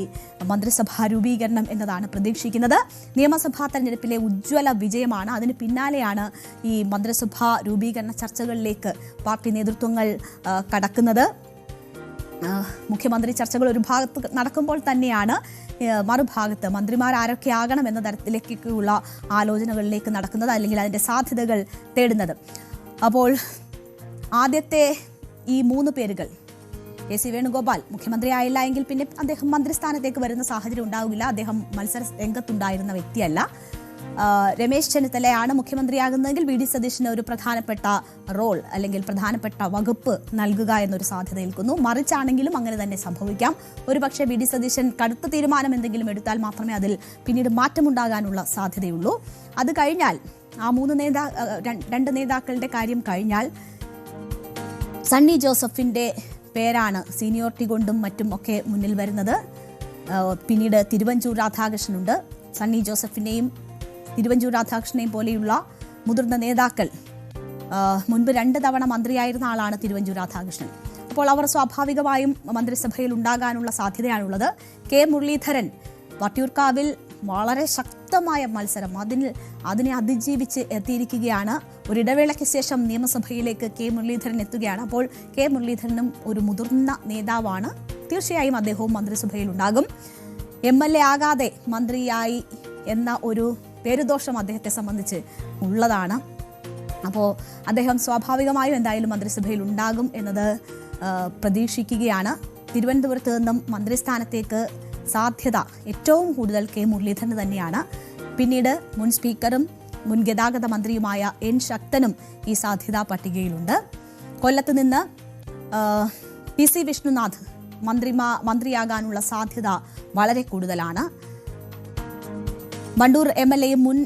മന്ത്രിസഭാ രൂപീകരണം എന്നതാണ് പ്രതീക്ഷിക്കുന്നത്. നിയമസഭാ തെരഞ്ഞെടുപ്പിലെ ഉജ്ജ്വല വിജയമാണ്. അതിന് പിന്നാലെയാണ് ഈ മന്ത്രിസഭാ രൂപീകരണ ചർച്ചകളിലേക്ക് പാർട്ടി നേതൃത്വങ്ങൾ കടക്കുന്നത്. മുഖ്യമന്ത്രി ചർച്ചകൾ ഒരു ഭാഗത്ത് നടക്കുമ്പോൾ തന്നെയാണ് മറുഭാഗത്ത് മന്ത്രിമാർ ആരൊക്കെയാകണം എന്ന തരത്തിലേക്കുള്ള ആലോചനകളിലേക്ക് നടക്കുന്നത്, അല്ലെങ്കിൽ അതിൻ്റെ സാധ്യതകൾ തേടുന്നത്. അപ്പോൾ ആദ്യത്തെ ഈ 3 പേരുകൾ, കെ സി വേണുഗോപാൽ മുഖ്യമന്ത്രി ആയില്ല എങ്കിൽ പിന്നെ അദ്ദേഹം മന്ത്രിസ്ഥാനത്തേക്ക് വരുന്ന സാഹചര്യം ഉണ്ടാവില്ല. അദ്ദേഹം മത്സര രംഗത്തുണ്ടായിരുന്ന വ്യക്തിയല്ല. രമേശ് ചെന്നിത്തലയാണ് മുഖ്യമന്ത്രിയാകുന്നതെങ്കിൽ വി ഡി സതീശന് ഒരു പ്രധാനപ്പെട്ട റോൾ അല്ലെങ്കിൽ പ്രധാനപ്പെട്ട വകുപ്പ് നൽകുക എന്നൊരു സാധ്യത നിൽക്കുന്നു. മറിച്ചാണെങ്കിലും അങ്ങനെ തന്നെ സംഭവിക്കാം. ഒരു പക്ഷേ വി ഡി സതീശൻ കടുത്ത തീരുമാനം എന്തെങ്കിലും എടുത്താൽ മാത്രമേ അതിൽ പിന്നീട് മാറ്റമുണ്ടാകാനുള്ള സാധ്യതയുള്ളൂ. അത് കഴിഞ്ഞാൽ ആ 2 നേതാക്കളുടെ കാര്യം കഴിഞ്ഞാൽ സണ്ണി ജോസഫിന്റെ പേരാണ് സീനിയോറിറ്റി കൊണ്ടും മറ്റും ഒക്കെ മുന്നിൽ വരുന്നത്. പിന്നീട് തിരുവഞ്ചൂർ രാധാകൃഷ്ണനുണ്ട്. സണ്ണി ജോസഫിനെയും തിരുവഞ്ചൂർ രാധാകൃഷ്ണനെയും പോലെയുള്ള മുതിർന്ന നേതാക്കൾ, മുൻപ് 2 തവണ മന്ത്രിയായിരുന്ന ആളാണ് തിരുവഞ്ചൂർ രാധാകൃഷ്ണൻ. അപ്പോൾ അവർ സ്വാഭാവികമായും മന്ത്രിസഭയിൽ ഉണ്ടാകാനുള്ള സാധ്യതയാണുള്ളത്. കെ മുരളീധരൻ വട്ടിയൂർക്കാവിൽ വളരെ ശക്തമായ മത്സരം, അതിനെ അതിജീവിച്ച് എത്തിയിരിക്കുകയാണ്. ഒരിടവേളയ്ക്ക് ശേഷം നിയമസഭയിലേക്ക് കെ മുരളീധരൻ എത്തുകയാണ്. അപ്പോൾ കെ മുരളീധരനും ഒരു മുതിർന്ന നേതാവാണ്. തീർച്ചയായും അദ്ദേഹവും മന്ത്രിസഭയിൽ ഉണ്ടാകും. MLA ആകാതെ മന്ത്രിയായി എന്ന ഒരു പേരുദോഷം അദ്ദേഹത്തെ സംബന്ധിച്ച് ഉള്ളതാണ്. അപ്പോൾ അദ്ദേഹം സ്വാഭാവികമായും എന്തായാലും മന്ത്രിസഭയിൽ ഉണ്ടാകും എന്നത് പ്രതീക്ഷിക്കുകയാണ്. തിരുവനന്തപുരത്ത് നിന്നും മന്ത്രിസ്ഥാനത്തേക്ക് സാധ്യത ഏറ്റവും കൂടുതൽ കെ മുരളീധരന് തന്നെയാണ്. പിന്നീട് മുൻ സ്പീക്കറും മുൻ ഗതാഗത മന്ത്രിയുമായ N ശക്തനും ഈ സാധ്യതാ പട്ടികയിലുണ്ട്. കൊല്ലത്ത് നിന്ന് PC വിഷ്ണുനാഥ് മന്ത്രിയാകാനുള്ള സാധ്യത വളരെ കൂടുതലാണ്. വണ്ടൂർ MLAയും മുൻ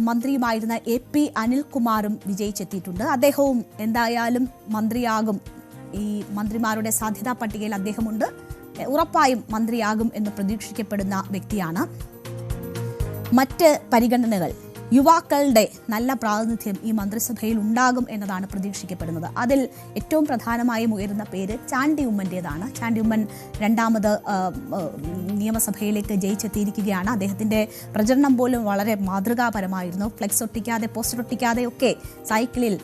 മന്ത്രിയുമായിരുന്ന AP അനിൽകുമാറും വിജയിച്ചെത്തിയിട്ടുണ്ട്. അദ്ദേഹവും എന്തായാലും മന്ത്രിയാകും. ഈ മന്ത്രിമാരുടെ സാധ്യതാ പട്ടികയിൽ അദ്ദേഹമുണ്ട്. ഉറപ്പായും മന്ത്രിയാകും എന്ന് പ്രതീക്ഷിക്കപ്പെടുന്ന വ്യക്തിയാണ്. മറ്റ് പരിഗണനകൾ, യുവാക്കളുടെ നല്ല പ്രാതിനിധ്യം ഈ മന്ത്രിസഭയിൽ ഉണ്ടാകും എന്നതാണ് പ്രതീക്ഷിക്കപ്പെടുന്നത്. അതിൽ ഏറ്റവും പ്രധാനമായും ഉയരുന്ന പേര് ചാണ്ടി ഉമ്മൻ്റേതാണ്. ചാണ്ടി ഉമ്മൻ 2ാമത് നിയമസഭയിലേക്ക് ജയിച്ചെത്തിയിരിക്കുകയാണ്. അദ്ദേഹത്തിൻ്റെ പ്രചരണം പോലും വളരെ മാതൃകാപരമായിരുന്നു. ഫ്ലെക്സ് ഒട്ടിക്കാതെ, പോസ്റ്റർ ഒട്ടിക്കാതെ ഒക്കെ സൈക്കിളിൽ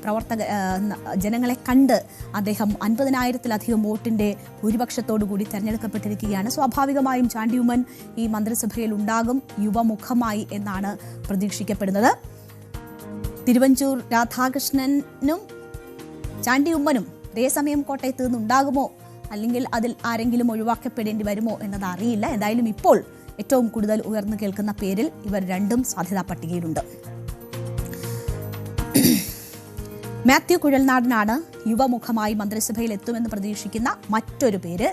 ജനങ്ങളെ കണ്ട് അദ്ദേഹം 50,000-ലധികം വോട്ടിൻ്റെ ഭൂരിപക്ഷത്തോടു കൂടി തെരഞ്ഞെടുക്കപ്പെട്ടിരിക്കുകയാണ്. സ്വാഭാവികമായും ചാണ്ടി ഉമ്മൻ ഈ മന്ത്രിസഭയിൽ ഉണ്ടാകും, യുവമുഖമായി എന്നാണ് പ്രതീക്ഷിക്കപ്പെടുന്നത്. തിരുവഞ്ചൂർ രാധാകൃഷ്ണനും ചാണ്ടി ഉമ്മനും ഒരേ സമയം കോട്ടയത്ത് നിന്നുണ്ടാകുമോ, അല്ലെങ്കിൽ അതിൽ ആരെങ്കിലും ഒഴിവാക്കപ്പെടേണ്ടി വരുമോ എന്നത് അറിയില്ല. എന്തായാലും ഇപ്പോൾ ഏറ്റവും കൂടുതൽ ഉയർന്നു കേൾക്കുന്ന പേരിൽ ഇവർ 2ഉം സാധ്യതാ പട്ടികയിലുണ്ട്. മാത്യു കുഴൽനാടനാണ് യുവമുഖമായി മന്ത്രിസഭയിൽ എത്തുമെന്ന് പ്രതീക്ഷിക്കുന്ന മറ്റൊരു പേര്.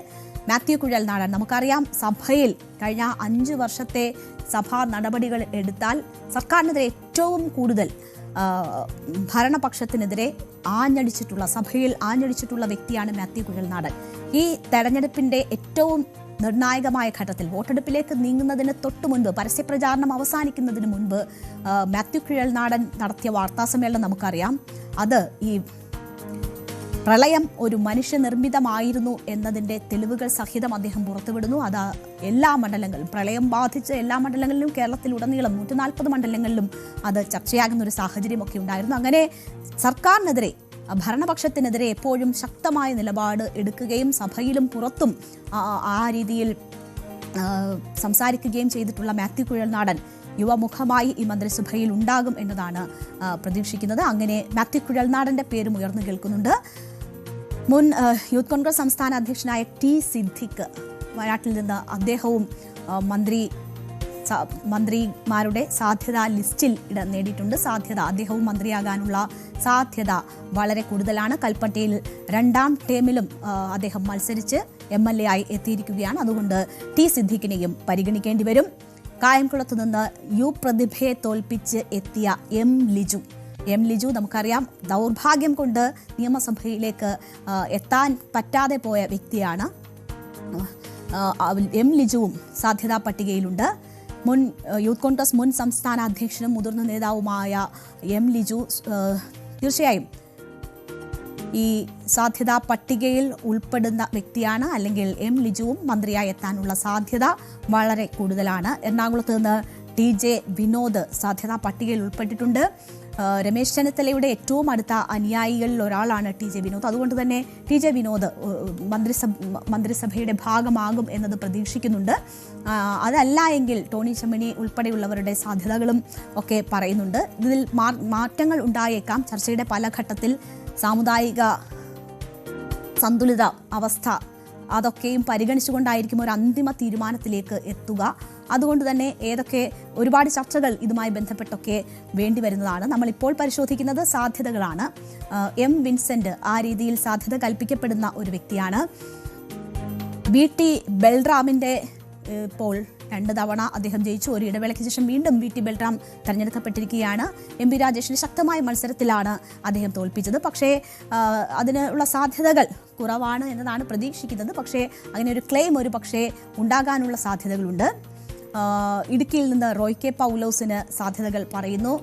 മാത്യു കുഴൽനാടൻ, നമുക്കറിയാം സഭയിൽ കഴിഞ്ഞ 5 വർഷത്തെ സഭാ നടപടികൾ എടുത്താൽ സർക്കാരിനെതിരെ ഏറ്റവും കൂടുതൽ ഭരണപക്ഷത്തിനെതിരെ സഭയിൽ ആഞ്ഞടിച്ചിട്ടുള്ള വ്യക്തിയാണ് മാത്യു കുഴൽനാടൻ. ഈ തെരഞ്ഞെടുപ്പിന്റെ ഏറ്റവും നിർണായകമായ ഘട്ടത്തിൽ, വോട്ടെടുപ്പിലേക്ക് നീങ്ങുന്നതിന് തൊട്ടു മുൻപ്, പരസ്യപ്രചാരണം അവസാനിക്കുന്നതിന് മുൻപ് മാത്യു കുഴൽനാടൻ നടത്തിയ വാർത്താസമ്മേളനം നമുക്കറിയാം. അത് ഈ പ്രളയം ഒരു മനുഷ്യനിർമ്മിതമായിരുന്നു എന്നതിൻ്റെ തെളിവുകൾ സഹിതം അദ്ദേഹം പുറത്തുവിടുന്നു. അത് എല്ലാ മണ്ഡലങ്ങളിലും, പ്രളയം ബാധിച്ച എല്ലാ മണ്ഡലങ്ങളിലും, കേരളത്തിലുടനീളം 140 മണ്ഡലങ്ങളിലും അത് ചർച്ചയാകുന്ന ഒരു സാഹചര്യമൊക്കെ ഉണ്ടായിരുന്നു. അങ്ങനെ സർക്കാരിനെതിരെ, ഭരണപക്ഷത്തിനെതിരെ എപ്പോഴും ശക്തമായ നിലപാട് എടുക്കുകയും സഭയിലും പുറത്തും ആ രീതിയിൽ സംസാരിക്കുകയും ചെയ്തിട്ടുള്ള മാത്യു കുഴൽനാടൻ യുവമുഖമായി ഈ മന്ത്രിസഭയിൽ ഉണ്ടാകും എന്നതാണ് പ്രതീക്ഷിക്കുന്നത്. അങ്ങനെ മാത്യു കുഴൽനാടൻ്റെ പേരും ഉയർന്നു കേൾക്കുന്നുണ്ട്. മുൻ യൂത്ത് കോൺഗ്രസ് സംസ്ഥാന അധ്യക്ഷനായ T സിദ്ദിഖ് വയനാട്ടിൽ നിന്ന് അദ്ദേഹവും മന്ത്രിമാരുടെ സാധ്യതാ ലിസ്റ്റിൽ ഇടം നേടിയിട്ടുണ്ട്. അദ്ദേഹവും മന്ത്രിയാകാനുള്ള സാധ്യത വളരെ കൂടുതലാണ്. കൽപ്പറ്റയിൽ 2ാം ടേമിലും അദ്ദേഹം മത്സരിച്ച് MLA ആയി എത്തിയിരിക്കുകയാണ്. അതുകൊണ്ട് T സിദ്ദിഖിനെയും പരിഗണിക്കേണ്ടി വരും. കായംകുളത്ത് നിന്ന് യു പ്രതിഭയെ തോൽപ്പിച്ച് എത്തിയ എം ലിജു നമുക്കറിയാം, ദൗർഭാഗ്യം കൊണ്ട് നിയമസഭയിലേക്ക് എത്താൻ പറ്റാതെ പോയ വ്യക്തിയാണ്. എം ലിജുവും സാധ്യതാ പട്ടികയിലുണ്ട്. മുൻ യൂത്ത് കോൺഗ്രസ് മുൻ സംസ്ഥാന അധ്യക്ഷനും മുതിർന്ന നേതാവുമായ എം ലിജു തീർച്ചയായും ഈ സാധ്യതാ പട്ടികയിൽ ഉൾപ്പെടുന്ന വ്യക്തിയാണ്. അല്ലെങ്കിൽ എം ലിജുവും മന്ത്രിയായി എത്താനുള്ള സാധ്യത വളരെ കൂടുതലാണ്. എറണാകുളത്ത് നിന്ന് TJ വിനോദ് സാധ്യതാ പട്ടികയിൽ ഉൾപ്പെട്ടിട്ടുണ്ട്. രമേശ് ചെന്നിത്തലയുടെ ഏറ്റവും അടുത്ത അനുയായികളിൽ ഒരാളാണ് TJ വിനോദ്. അതുകൊണ്ട് തന്നെ TJ വിനോദ് മന്ത്രിസഭയുടെ ഭാഗമാകും എന്നത് പ്രതീക്ഷിക്കുന്നുണ്ട്. അതല്ല എങ്കിൽ ടോണി ചെമ്മണി ഉൾപ്പെടെയുള്ളവരുടെ സാധ്യതകളും ഒക്കെ പറയുന്നുണ്ട്. ഇതിൽ മാറ്റങ്ങൾ ഉണ്ടായേക്കാം. ചർച്ചയുടെ പല ഘട്ടത്തിൽ സാമുദായിക സന്തുലിത അവസ്ഥ അതൊക്കെയും പരിഗണിച്ചുകൊണ്ടായിരിക്കും ഒരു അന്തിമ തീരുമാനത്തിലേക്ക് എത്തുക. അതുകൊണ്ട് തന്നെ ഒരുപാട് ചർച്ചകൾ ഇതുമായി ബന്ധപ്പെട്ടൊക്കെ വേണ്ടി വരുന്നതാണ്. നമ്മളിപ്പോൾ പരിശോധിക്കുന്നത് സാധ്യതകളാണ്. എം വിൻസെന്റ് ആ രീതിയിൽ സാധ്യത കൽപ്പിക്കപ്പെടുന്ന ഒരു വ്യക്തിയാണ്. VT ബൽറാമിന്റെ ഇപ്പോൾ 2 തവണ അദ്ദേഹം ജയിച്ചു. ഒരു ഇടവേളയ്ക്ക് ശേഷം വീണ്ടും VT ബൽറാം തെരഞ്ഞെടുക്കപ്പെട്ടിരിക്കുകയാണ്. MP രാജേഷിന് ശക്തമായ മത്സരത്തിലാണ് അദ്ദേഹം തോൽപ്പിച്ചത്. പക്ഷേ അതിനുള്ള സാധ്യതകൾ കുറവാണ് എന്നതാണ് പ്രതീക്ഷിക്കുന്നത്. പക്ഷേ അങ്ങനെ ഒരു ക്ലെയിം ഒരു പക്ഷേ ഉണ്ടാകാനുള്ള സാധ്യതകളുണ്ട്. ഇടുക്കിയിൽ നിന്ന് റോയ് കെ പൗലോസിന് സാധ്യതകൾ പറയുന്നു.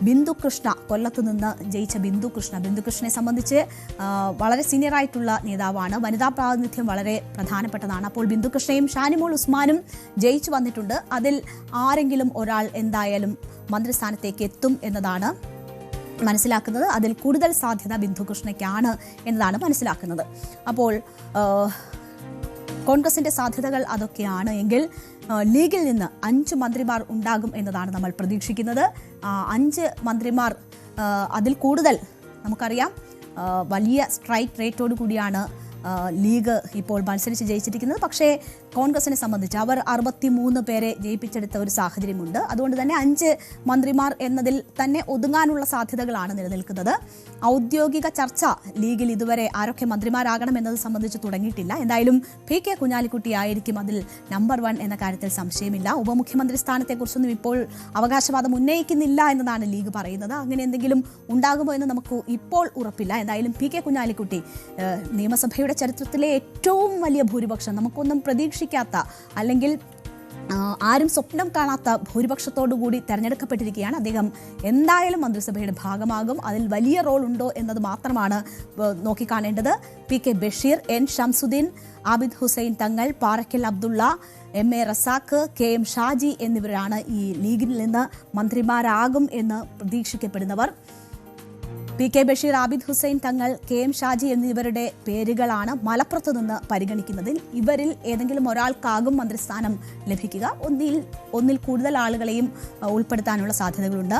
ബിന്ദു കൃഷ്ണ, കൊല്ലത്ത് നിന്ന് ജയിച്ച ബിന്ദു കൃഷ്ണയെ സംബന്ധിച്ച് വളരെ സീനിയറായിട്ടുള്ള നേതാവാണ്. വനിതാ പ്രാതിനിധ്യം വളരെ പ്രധാനപ്പെട്ടതാണ്. അപ്പോൾ ബിന്ദു കൃഷ്ണയും ഷാനിമോൾ ഉസ്മാനും ജയിച്ചു വന്നിട്ടുണ്ട്. അതിൽ ആരെങ്കിലും ഒരാൾ എന്തായാലും മന്ത്രിസ്ഥാനത്തേക്ക് എത്തും എന്നതാണ് മനസ്സിലാക്കുന്നത്. അതിൽ കൂടുതൽ സാധ്യത ബിന്ദു കൃഷ്ണയ്ക്കാണ് എന്നതാണ് മനസ്സിലാക്കുന്നത്. അപ്പോൾ കോൺഗ്രസിന്റെ സാധ്യതകൾ അതൊക്കെയാണ് എങ്കിൽ ലീഗിൽ നിന്ന് 5 മന്ത്രിമാർ ഉണ്ടാകും എന്നതാണ് നമ്മൾ പ്രതീക്ഷിക്കുന്നത്. 5 മന്ത്രിമാർ, അതിൽ കൂടുതൽ നമുക്കറിയാം വലിയ സ്ട്രൈക്ക് റേറ്റോട് കൂടിയാണ് ലീഗ് ഇപ്പോൾ മത്സരിച്ച് ജയിച്ചിരിക്കുന്നത്. പക്ഷേ കോൺഗ്രസിനെ സംബന്ധിച്ച് അവർ 63 പേരെ ജയിപ്പിച്ചെടുത്ത ഒരു സാഹചര്യമുണ്ട്. അതുകൊണ്ട് തന്നെ 5 മന്ത്രിമാർ എന്നതിൽ തന്നെ ഒതുങ്ങാനുള്ള സാധ്യതകളാണ് നിലനിൽക്കുന്നത്. ഔദ്യോഗിക ചർച്ച ലീഗിൽ ഇതുവരെ ആരൊക്കെ മന്ത്രിമാരാകണം എന്നത് സംബന്ധിച്ച് തുടങ്ങിയിട്ടില്ല. എന്തായാലും PK കുഞ്ഞാലിക്കുട്ടി ആയിരിക്കും അതിൽ നമ്പർ 1 എന്ന കാര്യത്തിൽ സംശയമില്ല. ഉപമുഖ്യമന്ത്രി സ്ഥാനത്തെക്കുറിച്ചൊന്നും ഇപ്പോൾ അവകാശവാദം ഉന്നയിക്കുന്നില്ല എന്നതാണ് ലീഗ് പറയുന്നത്. അങ്ങനെ എന്തെങ്കിലും ഉണ്ടാകുമോ എന്ന് നമുക്ക് ഇപ്പോൾ ഉറപ്പില്ല. എന്തായാലും PK കുഞ്ഞാലിക്കുട്ടി നിയമസഭയുടെ ചരിത്രത്തിലെ ഏറ്റവും വലിയ ഭൂരിപക്ഷം, നമുക്കൊന്നും പ്രതീക്ഷിക്കാത്ത അല്ലെങ്കിൽ ആരും സ്വപ്നം കാണാത്ത ഭൂരിപക്ഷത്തോടുകൂടി തെരഞ്ഞെടുക്കപ്പെട്ടിരിക്കുകയാണ്. അദ്ദേഹം എന്തായാലും മന്ത്രിസഭയുടെ ഭാഗമാകും. അതിൽ വലിയ റോൾ ഉണ്ടോ എന്നത് മാത്രമാണ് നോക്കിക്കാണേണ്ടത്. PK Basheer, N Shamsuddin, Abid Hussain Thangal, Parakkal Abdulla, MA Razak, KM Shaji എന്നിവരാണ് ഈ ലീഗിൽ നിന്ന് മന്ത്രിമാരാകും എന്ന് പ്രതീക്ഷിക്കപ്പെടുന്നവർ. PK ബഷീർ, ആബിദ് ഹുസൈൻ തങ്ങൾ, KM ഷാജി എന്നിവരുടെ പേരുകളാണ് മലപ്പുറത്ത് നിന്ന് പരിഗണിക്കുന്നതിൽ. ഇവരിൽ ഏതെങ്കിലും ഒരാൾക്കാകും മന്ത്രിസ്ഥാനം ലഭിക്കുക. ഒന്നിൽ കൂടുതൽ ആളുകളെയും ഉൾപ്പെടുത്താനുള്ള സാധ്യതകളുണ്ട്.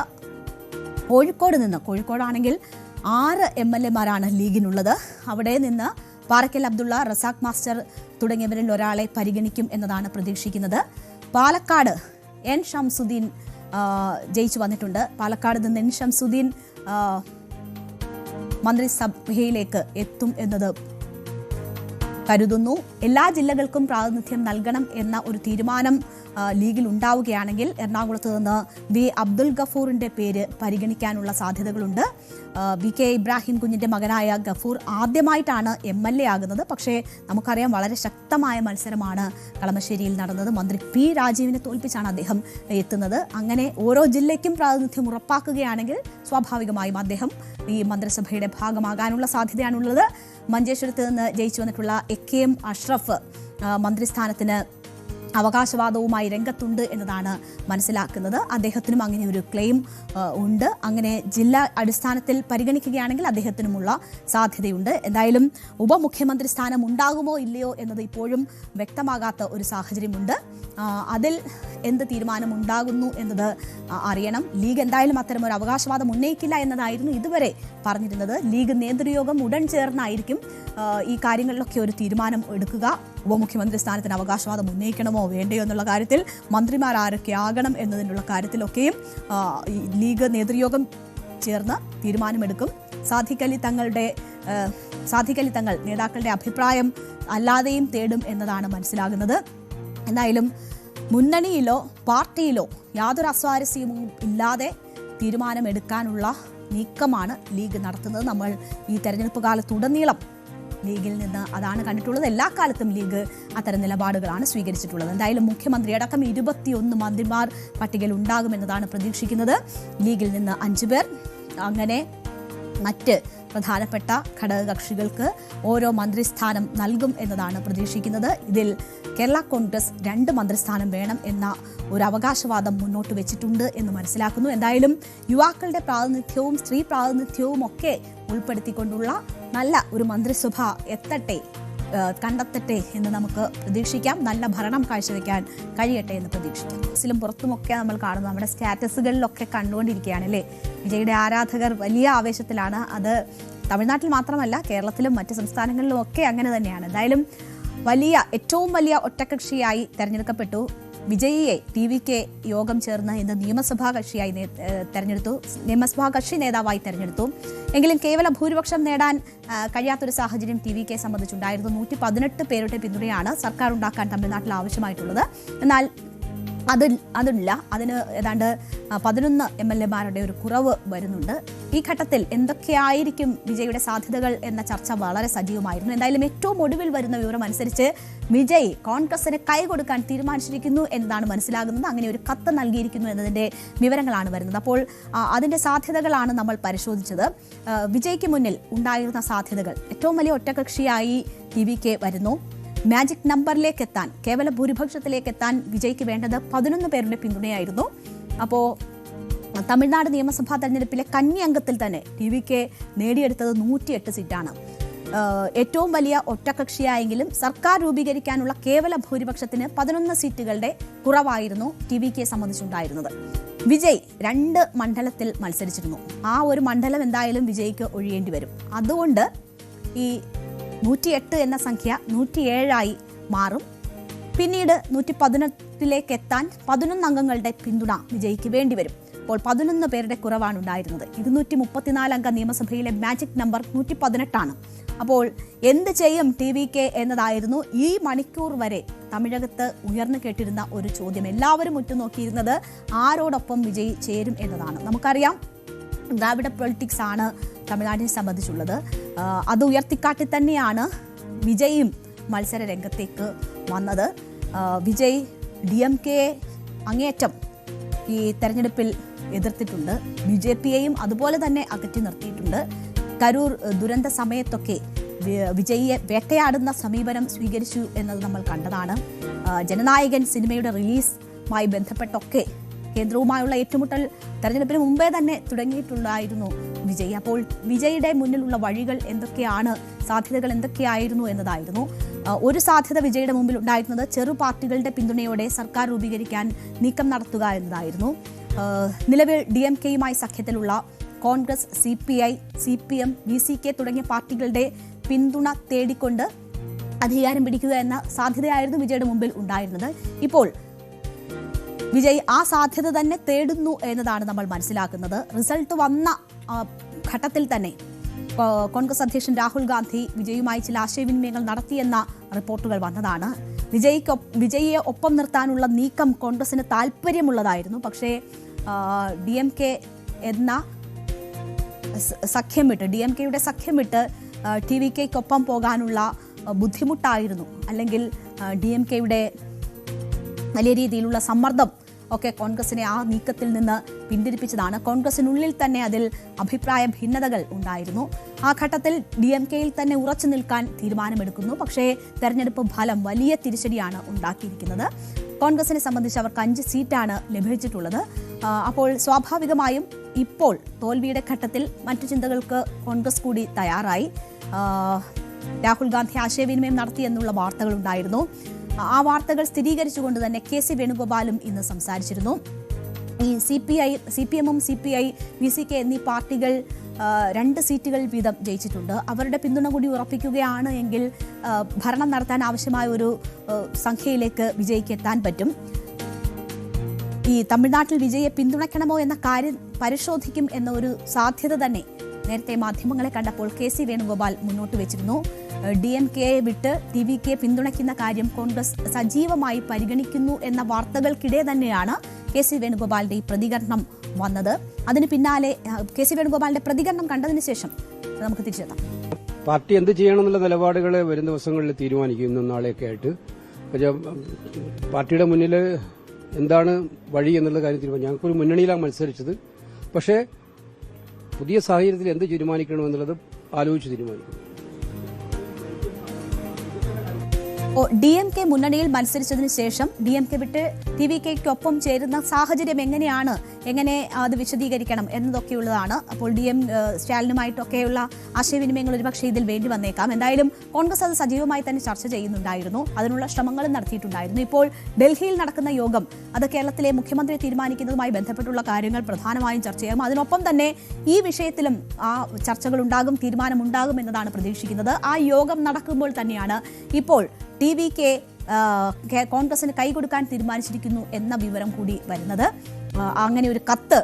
കോഴിക്കോടാണെങ്കിൽ 6 MLA-മാരാണ് ലീഗിനുള്ളത്. അവിടെ നിന്ന് പാറക്കൽ അബ്ദുള്ള, റസാഖ് മാസ്റ്റർ തുടങ്ങിയവരിൽ ഒരാളെ പരിഗണിക്കും എന്നതാണ് പ്രതീക്ഷിക്കുന്നത്. പാലക്കാട് N ഷംസുദ്ദീൻ ജയിച്ചു വന്നിട്ടുണ്ട്. പാലക്കാട് നിന്ന് N ഷംസുദ്ദീൻ മന്ത്രിസഭയിലേക്ക് എത്തും എന്നത് കരുതുന്നു. എല്ലാ ജില്ലകൾക്കും പ്രാതിനിധ്യം നൽകണം എന്ന ഒരു തീരുമാനം ലീഗിൽ ഉണ്ടാവുകയാണെങ്കിൽ എറണാകുളത്ത് നിന്ന് V അബ്ദുൽ ഗഫൂറിന്റെ പേര് പരിഗണിക്കാനുള്ള സാധ്യതകളുണ്ട്. VK ഇബ്രാഹിം കുഞ്ഞിന്റെ മകനായ ഗഫൂർ ആദ്യമായിട്ടാണ് MLA ആകുന്നത്. പക്ഷേ നമുക്കറിയാം വളരെ ശക്തമായ മത്സരമാണ് കളമശ്ശേരിയിൽ നടന്നത്. മന്ത്രി P രാജീവിനെ തോൽപ്പിച്ചാണ് അദ്ദേഹം എത്തുന്നത്. അങ്ങനെ ഓരോ ജില്ലയ്ക്കും പ്രാതിനിധ്യം ഉറപ്പാക്കുകയാണെങ്കിൽ സ്വാഭാവികമായും അദ്ദേഹം ഈ മന്ത്രിസഭയുടെ ഭാഗമാകാനുള്ള സാധ്യതയാണുള്ളത്. മഞ്ചേശ്വരത്ത് നിന്ന് ജയിച്ചു വന്നിട്ടുള്ള AKM അഷ്റഫ് മന്ത്രിസ്ഥാനത്തിന് അവകാശവാദവുമായി രംഗത്തുണ്ട് എന്നതാണ് മനസ്സിലാക്കുന്നത്. അദ്ദേഹത്തിനും അങ്ങനെ ഒരു ക്ലെയിം ഉണ്ട്. അങ്ങനെ ജില്ലാ അടിസ്ഥാനത്തിൽ പരിഗണിക്കുകയാണെങ്കിൽ അദ്ദേഹത്തിനുമുള്ള സാധ്യതയുണ്ട്. എന്തായാലും ഉപമുഖ്യമന്ത്രി സ്ഥാനം ഉണ്ടാകുമോ ഇല്ലയോ എന്നത് ഇപ്പോഴും വ്യക്തമാകാത്ത ഒരു സാഹചര്യമുണ്ട്. അതിൽ എന്ത് തീരുമാനം ഉണ്ടാകുന്നു എന്നത് അറിയണം. ലീഗ് എന്തായാലും അത്തരം ഒരു അവകാശവാദം ഉന്നയിക്കില്ല എന്നതായിരുന്നു ഇതുവരെ പറഞ്ഞിരുന്നത്. ലീഗ് നേതൃയോഗം ഉടൻ ചേർന്നായിരിക്കും ഈ കാര്യങ്ങളിലൊക്കെ ഒരു തീരുമാനം എടുക്കുക. ഉപമുഖ്യമന്ത്രി സ്ഥാനത്തിന് അവകാശവാദം ഉന്നയിക്കണമോ വേണ്ടയോ എന്നുള്ള കാര്യത്തിൽ, മന്ത്രിമാർ ആരൊക്കെയാകണം എന്നതിനുള്ള കാര്യത്തിലൊക്കെയും ലീഗ് നേതൃയോഗം ചേർന്ന് തീരുമാനമെടുക്കും. സാദിഖ് അലി തങ്ങൾ നേതാക്കളുടെ അഭിപ്രായം അല്ലാതെയും തേടും എന്നതാണ് മനസ്സിലാകുന്നത്. എന്തായാലും മുന്നണിയിലോ പാർട്ടിയിലോ യാതൊരു അസ്വാരസ്യവും ഇല്ലാതെ തീരുമാനമെടുക്കാനുള്ള നീക്കമാണ് ലീഗ് നടത്തുന്നത്. നമ്മൾ ഈ തെരഞ്ഞെടുപ്പ് കാലത്തുടനീളം ലീഗിൽ നിന്ന് അതാണ് കണ്ടിട്ടുള്ളത്. എല്ലാ കാലത്തും ലീഗ് അത്തരം നിലപാടുകളാണ് സ്വീകരിച്ചിട്ടുള്ളത്. എന്തായാലും മുഖ്യമന്ത്രി അടക്കം 21 മന്ത്രിമാർ പട്ടികയിൽ ഉണ്ടാകുമെന്നതാണ് പ്രതീക്ഷിക്കുന്നത്. ലീഗിൽ നിന്ന് 5 പേർ, അങ്ങനെ മറ്റ് പ്രധാനപ്പെട്ട ഘടകകക്ഷികൾക്ക് ഓരോ മന്ത്രിസ്ഥാനം നൽകും എന്നതാണ് പ്രതീക്ഷിക്കുന്നത്. ഇതിൽ കേരള കോൺഗ്രസ് 2 മന്ത്രിസ്ഥാനം വേണം എന്ന ഒരു അവകാശവാദം മുന്നോട്ട് വെച്ചിട്ടുണ്ട് എന്ന് മനസ്സിലാക്കുന്നു. എന്തായാലും യുവാക്കളുടെ പ്രാതിനിധ്യവും സ്ത്രീ പ്രാതിനിധ്യവും ഒക്കെ ഉൾപ്പെടുത്തിക്കൊണ്ടുള്ള നല്ല ഒരു മന്ത്രിസഭ കണ്ടെത്തട്ടെ എന്ന് നമുക്ക് പ്രതീക്ഷിക്കാം. നല്ല ഭരണം കാഴ്ചവെക്കാൻ കഴിയട്ടെ എന്ന് പ്രതീക്ഷിക്കാം. ിലും പുറത്തുമൊക്കെ നമ്മൾ കാണുന്നു, നമ്മുടെ സ്റ്റാറ്റസുകളിലൊക്കെ കണ്ടുകൊണ്ടിരിക്കുകയാണ് അല്ലേ. വിജയുടെ ആരാധകർ വലിയ ആവേശത്തിലാണ്. അത് തമിഴ്നാട്ടിൽ മാത്രമല്ല, കേരളത്തിലും മറ്റ് സംസ്ഥാനങ്ങളിലും ഒക്കെ അങ്ങനെ തന്നെയാണ്. എന്തായാലും ഏറ്റവും വലിയ ഒറ്റക്കക്ഷിയായി തെരഞ്ഞെടുക്കപ്പെട്ടു. വിജയിയെ TVK യോഗം ചേർന്ന് ഇന്ന് നിയമസഭാ കക്ഷി നേതാവായി തെരഞ്ഞെടുത്തു. എങ്കിലും കേവല ഭൂരിപക്ഷം നേടാൻ കഴിയാത്തൊരു സാഹചര്യം TVK സംബന്ധിച്ചുണ്ടായിരുന്നു. 118 പേരുടെ പിന്തുണയാണ് സർക്കാർ ഉണ്ടാക്കാൻ തമിഴ്നാട്ടിൽ ആവശ്യമായിട്ടുള്ളത്. എന്നാൽ അതില്ല. അതിന് ഏതാണ്ട് 11 MLA-മാരുടെ ഒരു കുറവ് വരുന്നുണ്ട്. ഈ ഘട്ടത്തിൽ എന്തൊക്കെയായിരിക്കും വിജയുടെ സാധ്യതകൾ എന്ന ചർച്ച വളരെ സജീവമായിരുന്നു. എന്തായാലും ഏറ്റവും ഒടുവിൽ വരുന്ന വിവരം അനുസരിച്ച് വിജയ് കോൺഗ്രസിന് കൈകൊടുക്കാൻ തീരുമാനിച്ചിരിക്കുന്നു എന്നതാണ് മനസ്സിലാകുന്നത്. അങ്ങനെ ഒരു കത്ത് നൽകിയിരിക്കുന്നു എന്നതിൻ്റെ വിവരങ്ങളാണ് വരുന്നത്. അപ്പോൾ അതിൻ്റെ സാധ്യതകളാണ് നമ്മൾ പരിശോധിച്ചത്. വിജയ്ക്ക് മുന്നിൽ ഉണ്ടായിരുന്ന സാധ്യതകൾ, ഏറ്റവും വലിയ ഒറ്റകക്ഷിയായി TVK വരുന്നു. മാജിക് നമ്പറിലേക്ക് എത്താൻ, കേവല ഭൂരിപക്ഷത്തിലേക്ക് എത്താൻ വിജയ്ക്ക് വേണ്ടത് 11 പേരുടെ പിന്തുണയായിരുന്നു. അപ്പോൾ തമിഴ്നാട് നിയമസഭാ തെരഞ്ഞെടുപ്പിലെ കന്നി അംഗത്തിൽ തന്നെ TVK നേടിയെടുത്തത് 108 സീറ്റാണ്. ഏറ്റവും വലിയ ഒറ്റകക്ഷിയായെങ്കിലും സർക്കാർ രൂപീകരിക്കാനുള്ള കേവല ഭൂരിപക്ഷത്തിന് 11 സീറ്റുകളുടെ കുറവായിരുന്നു TVK സംബന്ധിച്ചുണ്ടായിരുന്നത്. വിജയ് 2 മണ്ഡലത്തിൽ മത്സരിച്ചിരുന്നു. ആ ഒരു മണ്ഡലം എന്തായാലും വിജയ്ക്ക് ഒഴിയേണ്ടി വരും. അതുകൊണ്ട് ഈ 108 എന്ന സംഖ്യ 107 മാറും. പിന്നീട് 118 എത്താൻ 11 അംഗങ്ങളുടെ പിന്തുണ വിജയ്ക്ക് വേണ്ടിവരും. അപ്പോൾ 11 പേരുടെ കുറവാണ് ഉണ്ടായിരുന്നത്. 234 അംഗ നിയമസഭയിലെ മാജിക് നമ്പർ 118 അപ്പോൾ എന്ത് ചെയ്യും TVK എന്നതായിരുന്നു ഈ മണിക്കൂർ വരെ തമിഴകത്ത് ഉയർന്നു കേട്ടിരുന്ന ഒരു ചോദ്യം. എല്ലാവരും ഉറ്റുനോക്കിയിരുന്നത് ആരോടൊപ്പം വിജയ് ചേരും എന്നതാണ്. നമുക്കറിയാം, ദ്രാവിഡ പൊളിറ്റിക്സ് ആണ് തമിഴ്നാടിനെ സംബന്ധിച്ചുള്ളത്. അത് ഉയർത്തിക്കാട്ടി തന്നെയാണ് വിജയും മത്സര രംഗത്തേക്ക് വന്നത്. വിജയ് DMK അങ്ങേയറ്റം ഈ തെരഞ്ഞെടുപ്പിൽ എതിർത്തിട്ടുണ്ട്. BJPയെയും അതുപോലെ തന്നെ അകറ്റി നിർത്തിയിട്ടുണ്ട്. കരൂർ ദുരന്ത സമയത്തൊക്കെ വിജയിയെ വേട്ടയാടുന്ന സമീപനം സ്വീകരിച്ചു എന്നത് നമ്മൾ കണ്ടതാണ്. ജനനായകൻ സിനിമയുടെ റിലീസുമായി ബന്ധപ്പെട്ടൊക്കെ കേന്ദ്രവുമായുള്ള ഏറ്റുമുട്ടൽ തെരഞ്ഞെടുപ്പിന് മുമ്പേ തന്നെ തുടങ്ങിയിട്ടുണ്ടായിരുന്നു വിജയ്. അപ്പോൾ വിജയുടെ മുന്നിലുള്ള വഴികൾ എന്തൊക്കെയാണ്, സാധ്യതകൾ എന്തൊക്കെയായിരുന്നു എന്നതായിരുന്നു. ഒരു സാധ്യത വിജയുടെ മുമ്പിൽ ഉണ്ടായിരുന്നത് ചെറു പാർട്ടികളുടെ പിന്തുണയോടെ സർക്കാർ രൂപീകരിക്കാൻ നീക്കം നടത്തുക എന്നതായിരുന്നു. നിലവിൽ DMKയുമായി സഖ്യത്തിലുള്ള കോൺഗ്രസ്, CPI, CPM, VCK തുടങ്ങിയ പാർട്ടികളുടെ പിന്തുണ തേടിക്കൊണ്ട് അധികാരം പിടിക്കുക എന്ന സാധ്യതയായിരുന്നു വിജയുടെ മുമ്പിൽ ഉണ്ടായിരുന്നത്. ഇപ്പോൾ വിജയ് ആ സാധ്യത തന്നെ തേടുന്നു എന്നതാണ് നമ്മൾ മനസ്സിലാക്കുന്നത്. റിസൾട്ട് വന്ന ഘട്ടത്തിൽ തന്നെ കോൺഗ്രസ് അധ്യക്ഷൻ രാഹുൽ ഗാന്ധി വിജയുമായി ചില ആശയവിനിമയങ്ങൾ നടത്തിയെന്ന റിപ്പോർട്ടുകൾ വന്നതാണ്. വിജയിയെ ഒപ്പം നിർത്താനുള്ള നീക്കം കോൺഗ്രസിന് താല്പര്യമുള്ളതായിരുന്നു. പക്ഷേ DMK എന്ന സഖ്യം വിട്ട്, DMKയുടെ സഖ്യം വിട്ട് TVKയ്ക്കൊപ്പം പോകാനുള്ള ബുദ്ധിമുട്ടായിരുന്നു. അല്ലെങ്കിൽ DMKയുടെ വലിയ രീതിയിലുള്ള സമ്മർദ്ദം ഒക്കെ കോൺഗ്രസിനെ ആ നീക്കത്തിൽ നിന്ന് പിന്തിരിപ്പിച്ചതാണ്. കോൺഗ്രസിനുള്ളിൽ തന്നെ അതിൽ അഭിപ്രായ ഭിന്നതകൾ ഉണ്ടായിരുന്നു. ആ ഘട്ടത്തിൽ DMKയിൽ തന്നെ ഉറച്ചു നിൽക്കാൻ തീരുമാനമെടുക്കുന്നു. പക്ഷേ തെരഞ്ഞെടുപ്പ് ഫലം വലിയ തിരിച്ചടിയാണ് ഉണ്ടാക്കിയിരിക്കുന്നത്. കോൺഗ്രസിനെ സംബന്ധിച്ച് അവർക്ക് 5 സീറ്റാണ് ലഭിച്ചിട്ടുള്ളത്. അപ്പോൾ സ്വാഭാവികമായും ഇപ്പോൾ തോൽവിയുടെ ഘട്ടത്തിൽ മറ്റു ചിന്തകൾക്ക് കോൺഗ്രസ് കൂടി തയ്യാറായി. രാഹുൽ ഗാന്ധി ആശയവിനിമയം നടത്തിയെന്നുള്ള വാർത്തകൾ ഉണ്ടായിരുന്നു. ആ വാർത്തകൾ സ്ഥിരീകരിച്ചുകൊണ്ട് തന്നെ KC വേണുഗോപാലും ഇന്ന് സംസാരിച്ചിരുന്നു. ഈ CPMഉം CPI, VCK എന്നീ പാർട്ടികൾ 2 സീറ്റുകൾ വീതം ജയിച്ചിട്ടുണ്ട്. അവരുടെ പിന്തുണ കൂടി ഉറപ്പിക്കുകയാണ് എങ്കിൽ ഭരണം നടത്താൻ ആവശ്യമായ ഒരു സംഖ്യയിലേക്ക് വിജയ്ക്ക് എത്താൻ പറ്റും. ഈ തമിഴ്നാട്ടിൽ വിജയെ പിന്തുണയ്ക്കണമോ എന്ന കാര്യം പരിശോധിക്കും എന്ന ഒരു സാധ്യത തന്നെ നേരത്തെ മാധ്യമങ്ങളെ കണ്ടപ്പോൾ KC വേണുഗോപാൽ മുന്നോട്ട് വെച്ചിരുന്നു. DMKയെ വിട്ട് TVK പിന്തുണയ്ക്കുന്ന കാര്യം കോൺഗ്രസ് സജീവമായി പരിഗണിക്കുന്നു എന്ന വാർത്തകൾക്കിടെ തന്നെയാണ് KC വേണുഗോപാലിന്റെ ഈ പ്രതികരണം വന്നത്. അതിന് പിന്നാലെ KC വേണുഗോപാലിന്റെ പ്രതികരണം കണ്ടതിന് ശേഷം നമുക്ക് തിരിച്ചെത്താം. പാർട്ടി എന്ത് ചെയ്യണമെന്നുള്ള നിലപാടുകൾ വരും ദിവസങ്ങളിൽ തീരുമാനിക്കും, ഇന്നും നാളെയൊക്കെ ആയിട്ട്. പക്ഷേ പാർട്ടിയുടെ മുന്നിൽ എന്താണ് വഴി എന്നുള്ള കാര്യം തീരുമാനിക്കും. ഞങ്ങൾക്കൊരു മുന്നണിയിലാണ് മത്സരിച്ചത്. പക്ഷേ പുതിയ സാഹചര്യത്തിൽ എന്ത് തീരുമാനിക്കണമെന്നുള്ളത് ആലോചിച്ച് തീരുമാനിക്കും. DMK മുന്നണിയിൽ മത്സരിച്ചതിന് ശേഷം DMK വിട്ട് TVKയ്ക്കൊപ്പം ചേരുന്ന സാഹചര്യം എങ്ങനെ അത് വിശദീകരിക്കണം എന്നതൊക്കെയുള്ളതാണ്. അപ്പോൾ സ്റ്റാലിനുമായിട്ടൊക്കെയുള്ള ആശയവിനിമയങ്ങൾ ഒരുപക്ഷെ ഇതിൽ വേണ്ടി വന്നേക്കാം. എന്തായാലും കോൺഗ്രസ് അത് സജീവമായി തന്നെ ചർച്ച ചെയ്യുന്നുണ്ടായിരുന്നു, അതിനുള്ള ശ്രമങ്ങളും നടത്തിയിട്ടുണ്ടായിരുന്നു. ഇപ്പോൾ ഡൽഹിയിൽ നടക്കുന്ന യോഗം അത് കേരളത്തിലെ മുഖ്യമന്ത്രി തീരുമാനിക്കുന്നതുമായി ബന്ധപ്പെട്ടുള്ള കാര്യങ്ങൾ പ്രധാനമായും ചർച്ച ചെയ്യാം. അതിനൊപ്പം തന്നെ ഈ വിഷയത്തിലും ആ ചർച്ചകളുണ്ടാകും, തീരുമാനമുണ്ടാകും എന്നതാണ് പ്രതീക്ഷിക്കുന്നത്. ആ യോഗം നടക്കുമ്പോൾ തന്നെയാണ് ഇപ്പോൾ TVK കോൺഗ്രസിന് കൈകൊടുക്കാൻ തീരുമാനിച്ചിരിക്കുന്നു എന്ന വിവരം കൂടി വരുന്നത്. അങ്ങനെ ഒരു കത്ത്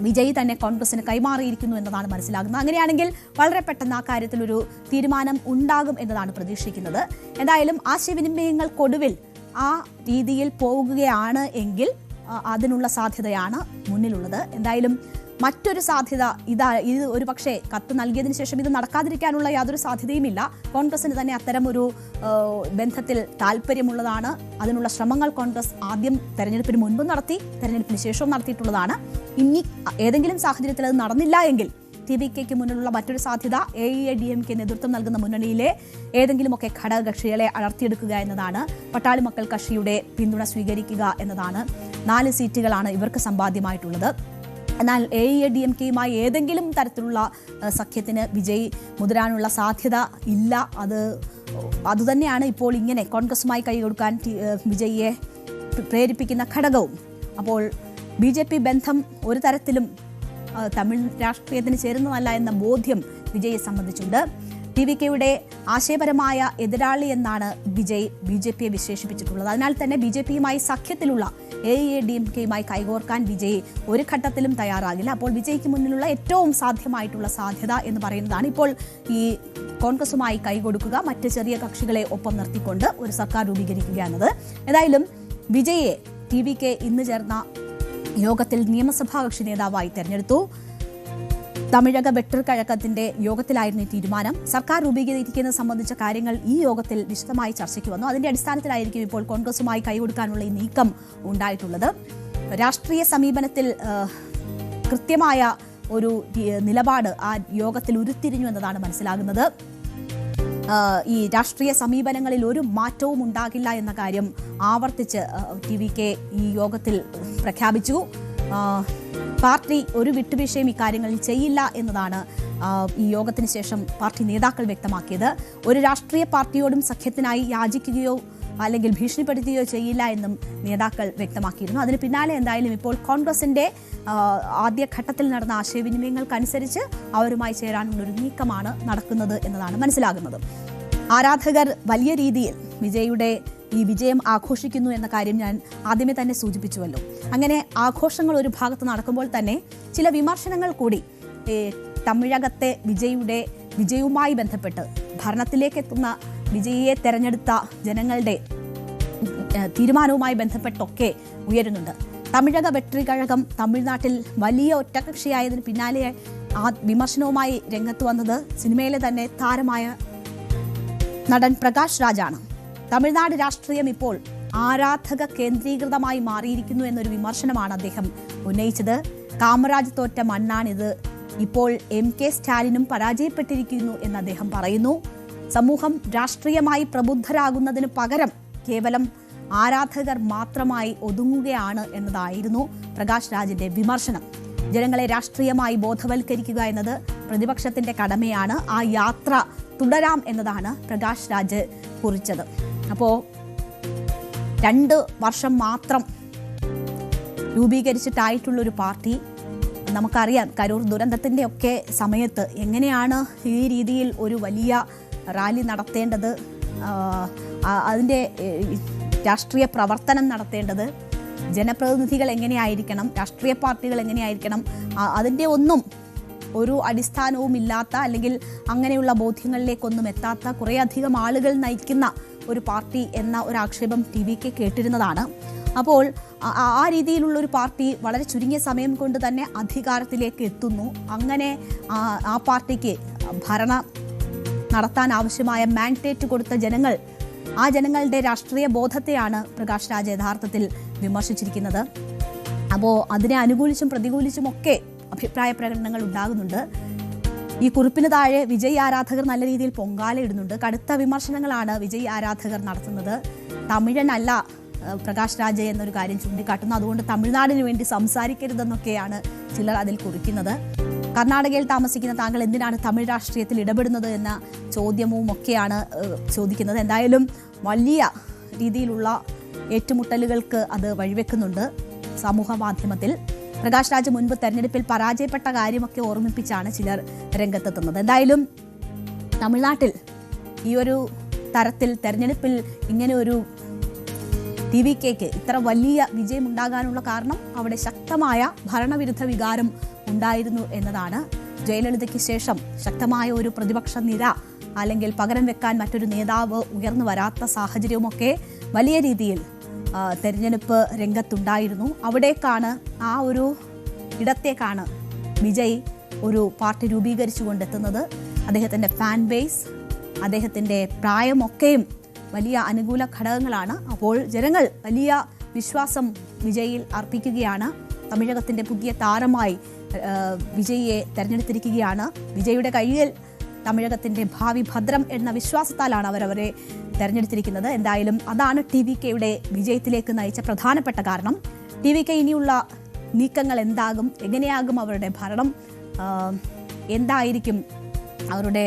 വിജയ് തന്നെ കോൺഗ്രസിന് കൈമാറിയിരിക്കുന്നു എന്നതാണ് മനസ്സിലാകുന്നത്. അങ്ങനെയാണെങ്കിൽ വളരെ പെട്ടെന്ന് ആ കാര്യത്തിൽ ഒരു തീരുമാനം ഉണ്ടാകും എന്നതാണ് പ്രതീക്ഷിക്കുന്നത്. എന്തായാലും ആശയവിനിമയങ്ങൾക്കൊടുവിൽ ആ രീതിയിൽ പോകുകയാണ് എങ്കിൽ അതിനുള്ള സാധ്യതയാണ് മുന്നിലുള്ളത്. എന്തായാലും മറ്റൊരു സാധ്യത ഇത് ഒരു പക്ഷേ കത്ത് നൽകിയതിനു ശേഷം ഇത് നടക്കാതിരിക്കാനുള്ള യാതൊരു സാധ്യതയുമില്ല. കോൺഗ്രസിന് തന്നെ അത്തരം ഒരു ബന്ധത്തിൽ താല്പര്യമുള്ളതാണ്. അതിനുള്ള ശ്രമങ്ങൾ കോൺഗ്രസ് ആദ്യം തെരഞ്ഞെടുപ്പിന് മുൻപ് നടത്തി, തെരഞ്ഞെടുപ്പിന് ശേഷവും നടത്തിയിട്ടുള്ളതാണ്. ഇനി ഏതെങ്കിലും സാഹചര്യത്തിൽ അത് നടന്നില്ല എങ്കിൽ TVKയ്ക്ക് മുന്നിലുള്ള മറ്റൊരു സാധ്യത AIADMK നേതൃത്വം നൽകുന്ന മുന്നണിയിലെ ഏതെങ്കിലുമൊക്കെ ഘടകകക്ഷികളെ അടർത്തിയെടുക്കുക എന്നതാണ്. പട്ടാളി മക്കൾ കക്ഷിയുടെ പിന്തുണ സ്വീകരിക്കുക എന്നതാണ്. 4 സീറ്റുകളാണ് ഇവർക്ക് സമ്പാദ്യമായിട്ടുള്ളത്. എന്നാൽ AIADMKയുമായി ഏതെങ്കിലും തരത്തിലുള്ള സഖ്യത്തിന് വിജയ് മുതിരാനുള്ള സാധ്യത ഇല്ല. അതുതന്നെയാണ് ഇപ്പോൾ ഇങ്ങനെ കോൺഗ്രസുമായി കൈകൊടുക്കാൻ വിജയിയെ പ്രേരിപ്പിക്കുന്ന ഘടകവും. അപ്പോൾ BJP ബന്ധം ഒരു തരത്തിലും തമിഴ് രാഷ്ട്രീയത്തിന് ചേരുന്നതല്ല എന്ന ബോധ്യം വിജയെ സംബന്ധിച്ചുണ്ട്. TVKയുടെ ആശയപരമായ എതിരാളി എന്നാണ് വിജയ് BJPയെ വിശേഷിപ്പിച്ചിട്ടുള്ളത്. അതിനാൽ തന്നെ BJPയുമായി സഖ്യത്തിലുള്ള AIADMKയുമായി കൈകോർക്കാൻ വിജയ് ഒരു ഘട്ടത്തിലും തയ്യാറാകില്ല. അപ്പോൾ വിജയ്ക്ക് മുന്നിലുള്ള ഏറ്റവും സാധ്യമായിട്ടുള്ള സാധ്യത എന്ന് പറയുന്നതാണ് ഇപ്പോൾ ഈ കോൺഗ്രസുമായി കൈകൊടുക്കുക, മറ്റ് ചെറിയ കക്ഷികളെ ഒപ്പം നിർത്തിക്കൊണ്ട് ഒരു സർക്കാർ രൂപീകരിക്കുക എന്നത്. ഏതായാലും വിജയെ TVK ഇന്ന് ചേർന്ന യോഗത്തിൽ നിയമസഭാ കക്ഷി നേതാവായി തെരഞ്ഞെടുത്തു. തമിഴക വെട്ടിക്കഴക്കത്തിന്റെ യോഗത്തിലായിരുന്നു ഈ തീരുമാനം. സർക്കാർ രൂപീകരിക്കുന്നത് സംബന്ധിച്ച കാര്യങ്ങൾ ഈ യോഗത്തിൽ വിശദമായി ചർച്ചയ്ക്ക് വന്നു. അതിന്റെ അടിസ്ഥാനത്തിലായിരിക്കും ഇപ്പോൾ കോൺഗ്രസുമായി കൈകൊടുക്കാനുള്ള ഈ നീക്കം ഉണ്ടായിട്ടുള്ളത്. രാഷ്ട്രീയ സമീപനത്തിൽ കൃത്യമായ ഒരു നിലപാട് ആ യോഗത്തിൽ ഉരുത്തിരിഞ്ഞു എന്നതാണ് മനസ്സിലാകുന്നത്. ഈ രാഷ്ട്രീയ സമീപനങ്ങളിൽ ഒരു മാറ്റവും ഉണ്ടാകില്ല എന്ന കാര്യം ആവർത്തിച്ച് TVK ഈ യോഗത്തിൽ പ്രഖ്യാപിച്ചു. പാർട്ടി ഒരു വിട്ടുവീഴ്ചയും ഇക്കാര്യങ്ങളിൽ ചെയ്യില്ല എന്നതാണ് ഈ യോഗത്തിന് ശേഷം പാർട്ടി നേതാക്കൾ വ്യക്തമാക്കിയത്. ഒരു രാഷ്ട്രീയ പാർട്ടിയോടും സഖ്യത്തിനായി യാചിക്കുകയോ അല്ലെങ്കിൽ ഭീഷണിപ്പെടുത്തുകയോ ചെയ്യില്ല എന്നും നേതാക്കൾ വ്യക്തമാക്കിയിരുന്നു. അതിന് പിന്നാലെ എന്തായാലും ഇപ്പോൾ കോൺഗ്രസിന്റെ ആദ്യഘട്ടത്തിൽ നടന്ന ആശയവിനിമയങ്ങൾക്കനുസരിച്ച് അവരുമായി ചേരാനുള്ളൊരു നീക്കമാണ് നടക്കുന്നത് എന്നതാണ് മനസ്സിലാകുന്നത്. ആരാധകർ വലിയ രീതിയിൽ വിജയുടെ ഈ വിജയം ആഘോഷിക്കുന്നു എന്ന കാര്യം ഞാൻ ആദ്യമേ തന്നെ സൂചിപ്പിച്ചുവല്ലോ. അങ്ങനെ ആഘോഷങ്ങൾ ഒരു ഭാഗത്ത് നടക്കുമ്പോൾ തന്നെ ചില വിമർശനങ്ങൾ കൂടി തമിഴകത്തെ വിജയവുമായി ബന്ധപ്പെട്ട് ഭരണത്തിലേക്ക് എത്തുന്ന വിജയിയെ തെരഞ്ഞെടുത്ത ജനങ്ങളുടെ തീരുമാനവുമായി ബന്ധപ്പെട്ടൊക്കെ ഉയരുന്നുണ്ട്. തമിഴക വെട്ടിക്കഴകം തമിഴ്നാട്ടിൽ വലിയ ഒറ്റകക്ഷിയായതിന് പിന്നാലെ ആ വിമർശനവുമായി രംഗത്ത് വന്നത് സിനിമയിലെ തന്നെ താരമായ നടൻ പ്രകാശ് രാജാണ്. തമിഴ്നാട് രാഷ്ട്രീയം ഇപ്പോൾ ആരാധക കേന്ദ്രീകൃതമായി മാറിയിരിക്കുന്നു എന്നൊരു വിമർശനമാണ് അദ്ദേഹം ഉന്നയിച്ചത്. കാമരാജ് തോറ്റ മണ്ണാണിത്, ഇപ്പോൾ MK സ്റ്റാലിനും പരാജയപ്പെട്ടിരിക്കുന്നു എന്ന് അദ്ദേഹം പറയുന്നു. സമൂഹം രാഷ്ട്രീയമായി പ്രബുദ്ധരാകുന്നതിന് പകരം കേവലം ആരാധകർ മാത്രമായി ഒതുങ്ങുകയാണ് എന്നതായിരുന്നു പ്രകാശ് രാജിന്റെ വിമർശനം. ജനങ്ങളെ രാഷ്ട്രീയമായി ബോധവൽക്കരിക്കുക എന്നത് പ്രതിപക്ഷത്തിന്റെ കടമയാണ്. ആ യാത്ര തുടരാം എന്നതാണ് പ്രകാശ് രാജ് കുറിച്ചത്. അപ്പോൾ 2 വർഷം മാത്രം രൂപീകരിച്ചിട്ടായിട്ടുള്ളൊരു പാർട്ടി, നമുക്കറിയാം കരൂർ ദുരന്തത്തിൻ്റെ ഒക്കെ സമയത്ത് എങ്ങനെയാണ് ഈ രീതിയിൽ ഒരു വലിയ റാലി നടത്തേണ്ടത്, അതിൻ്റെ രാഷ്ട്രീയ പ്രവർത്തനം നടത്തേണ്ടത്, ജനപ്രതിനിധികൾ എങ്ങനെയായിരിക്കണം, രാഷ്ട്രീയ പാർട്ടികൾ എങ്ങനെയായിരിക്കണം, അതിൻ്റെ ഒന്നും ഒരു അടിസ്ഥാനവും ഇല്ലാത്ത അല്ലെങ്കിൽ അങ്ങനെയുള്ള ബോധ്യങ്ങളിലേക്കൊന്നും എത്താത്ത കുറേയധികം ആളുകൾ നയിക്കുന്ന ഒരു പാർട്ടി എന്ന ഒരു ആക്ഷേപം TVK കേട്ടിരുന്നതാണ്. അപ്പോൾ ആ രീതിയിലുള്ളൊരു പാർട്ടി വളരെ ചുരുങ്ങിയ സമയം കൊണ്ട് തന്നെ അധികാരത്തിലേക്ക് എത്തുന്നു. അങ്ങനെ ആ പാർട്ടിക്ക് നടത്താൻ ആവശ്യമായ മാൻഡേറ്റ് കൊടുത്ത ജനങ്ങൾ, ആ ജനങ്ങളുടെ രാഷ്ട്രീയ ബോധത്തെയാണ് പ്രകാശ് രാജ് യഥാർത്ഥത്തിൽ വിമർശിച്ചിരിക്കുന്നത്. അപ്പോൾ അതിനെ അനുകൂലിച്ചും പ്രതികൂലിച്ചും ഒക്കെ അഭിപ്രായ പ്രകടനങ്ങൾ ഉണ്ടാകുന്നുണ്ട്. ഈ കുറിപ്പിന് താഴെ വിജയ് ആരാധകർ നല്ല രീതിയിൽ പൊങ്കാലയിടുന്നുണ്ട്. കടുത്ത വിമർശനങ്ങളാണ് വിജയ് ആരാധകർ നടത്തുന്നത്. തമിഴനല്ല പ്രകാശ് രാജ് എന്നൊരു കാര്യം ചൂണ്ടിക്കാട്ടുന്നു. അതുകൊണ്ട് തമിഴ്നാടിന് വേണ്ടി സംസാരിക്കരുതെന്നൊക്കെയാണ് ചിലർ അതിൽ കുറിക്കുന്നത്. കർണാടകയിൽ താമസിക്കുന്ന താങ്കൾ എന്തിനാണ് തമിഴ് രാഷ്ട്രീയത്തിൽ ഇടപെടുന്നത് എന്ന ചോദ്യവും ഒക്കെയാണ് ചോദിക്കുന്നത്. എന്തായാലും വലിയ രീതിയിലുള്ള ഏറ്റുമുട്ടലുകൾക്ക് അത് വഴിവെക്കുന്നുണ്ട് സമൂഹ മാധ്യമത്തിൽ. പ്രകാശ് രാജ് മുൻപ് തെരഞ്ഞെടുപ്പിൽ പരാജയപ്പെട്ട കാര്യമൊക്കെ ഓർമ്മിപ്പിച്ചാണ് ചിലർ രംഗത്തെത്തുന്നത്. എന്തായാലും തമിഴ്നാട്ടിൽ ഈ ഒരു തരത്തിൽ തെരഞ്ഞെടുപ്പിൽ ഇങ്ങനെ ഒരു TVKക്ക് ഇത്ര വലിയ വിജയമുണ്ടാകാനുള്ള കാരണം അവിടെ ശക്തമായ ഭരണവിരുദ്ധ വികാരം ഉണ്ടായിരുന്നു എന്നതാണ്. ജയലളിതയ്ക്ക് ശേഷം ശക്തമായ ഒരു പ്രതിപക്ഷ നിര അല്ലെങ്കിൽ പകരം വെക്കാൻ മറ്റൊരു നേതാവ് ഉയർന്നു വരാത്ത സാഹചര്യവുമൊക്കെ വലിയ രീതിയിൽ തെരഞ്ഞെടുപ്പ് രംഗത്തുണ്ടായിരുന്നു. അവിടേക്കാണ്, ആ ഒരു ഇടത്തേക്കാണ് വിജയ് ഒരു പാർട്ടി രൂപീകരിച്ചുകൊണ്ടെത്തുന്നത്. അദ്ദേഹത്തിൻ്റെ ഫാൻ ബേസ്, അദ്ദേഹത്തിൻ്റെ പ്രായമൊക്കെയും വലിയ അനുകൂല ഘടകങ്ങളാണ്. അപ്പോൾ ജനങ്ങൾ വലിയ വിശ്വാസം വിജയിൽ അർപ്പിക്കുകയാണ്. തമിഴകത്തിൻ്റെ പുതിയ താരമായി വിജയിയെ തെരഞ്ഞെടുത്തിരിക്കുകയാണ്. വിജയുടെ കയ്യിൽ തമിഴകത്തിൻ്റെ ഭാവി ഭദ്രം എന്ന വിശ്വാസത്താലാണ് അവരവരെ തെരഞ്ഞെടുത്തിരിക്കുന്നത്. എന്തായാലും അതാണ് TVKയുടെ വിജയത്തിലേക്ക് നയിച്ച പ്രധാനപ്പെട്ട കാരണം. TVK ഇനിയുള്ള നീക്കങ്ങൾ എന്താകും, എങ്ങനെയാകും അവരുടെ ഭരണം, എന്തായിരിക്കും അവരുടെ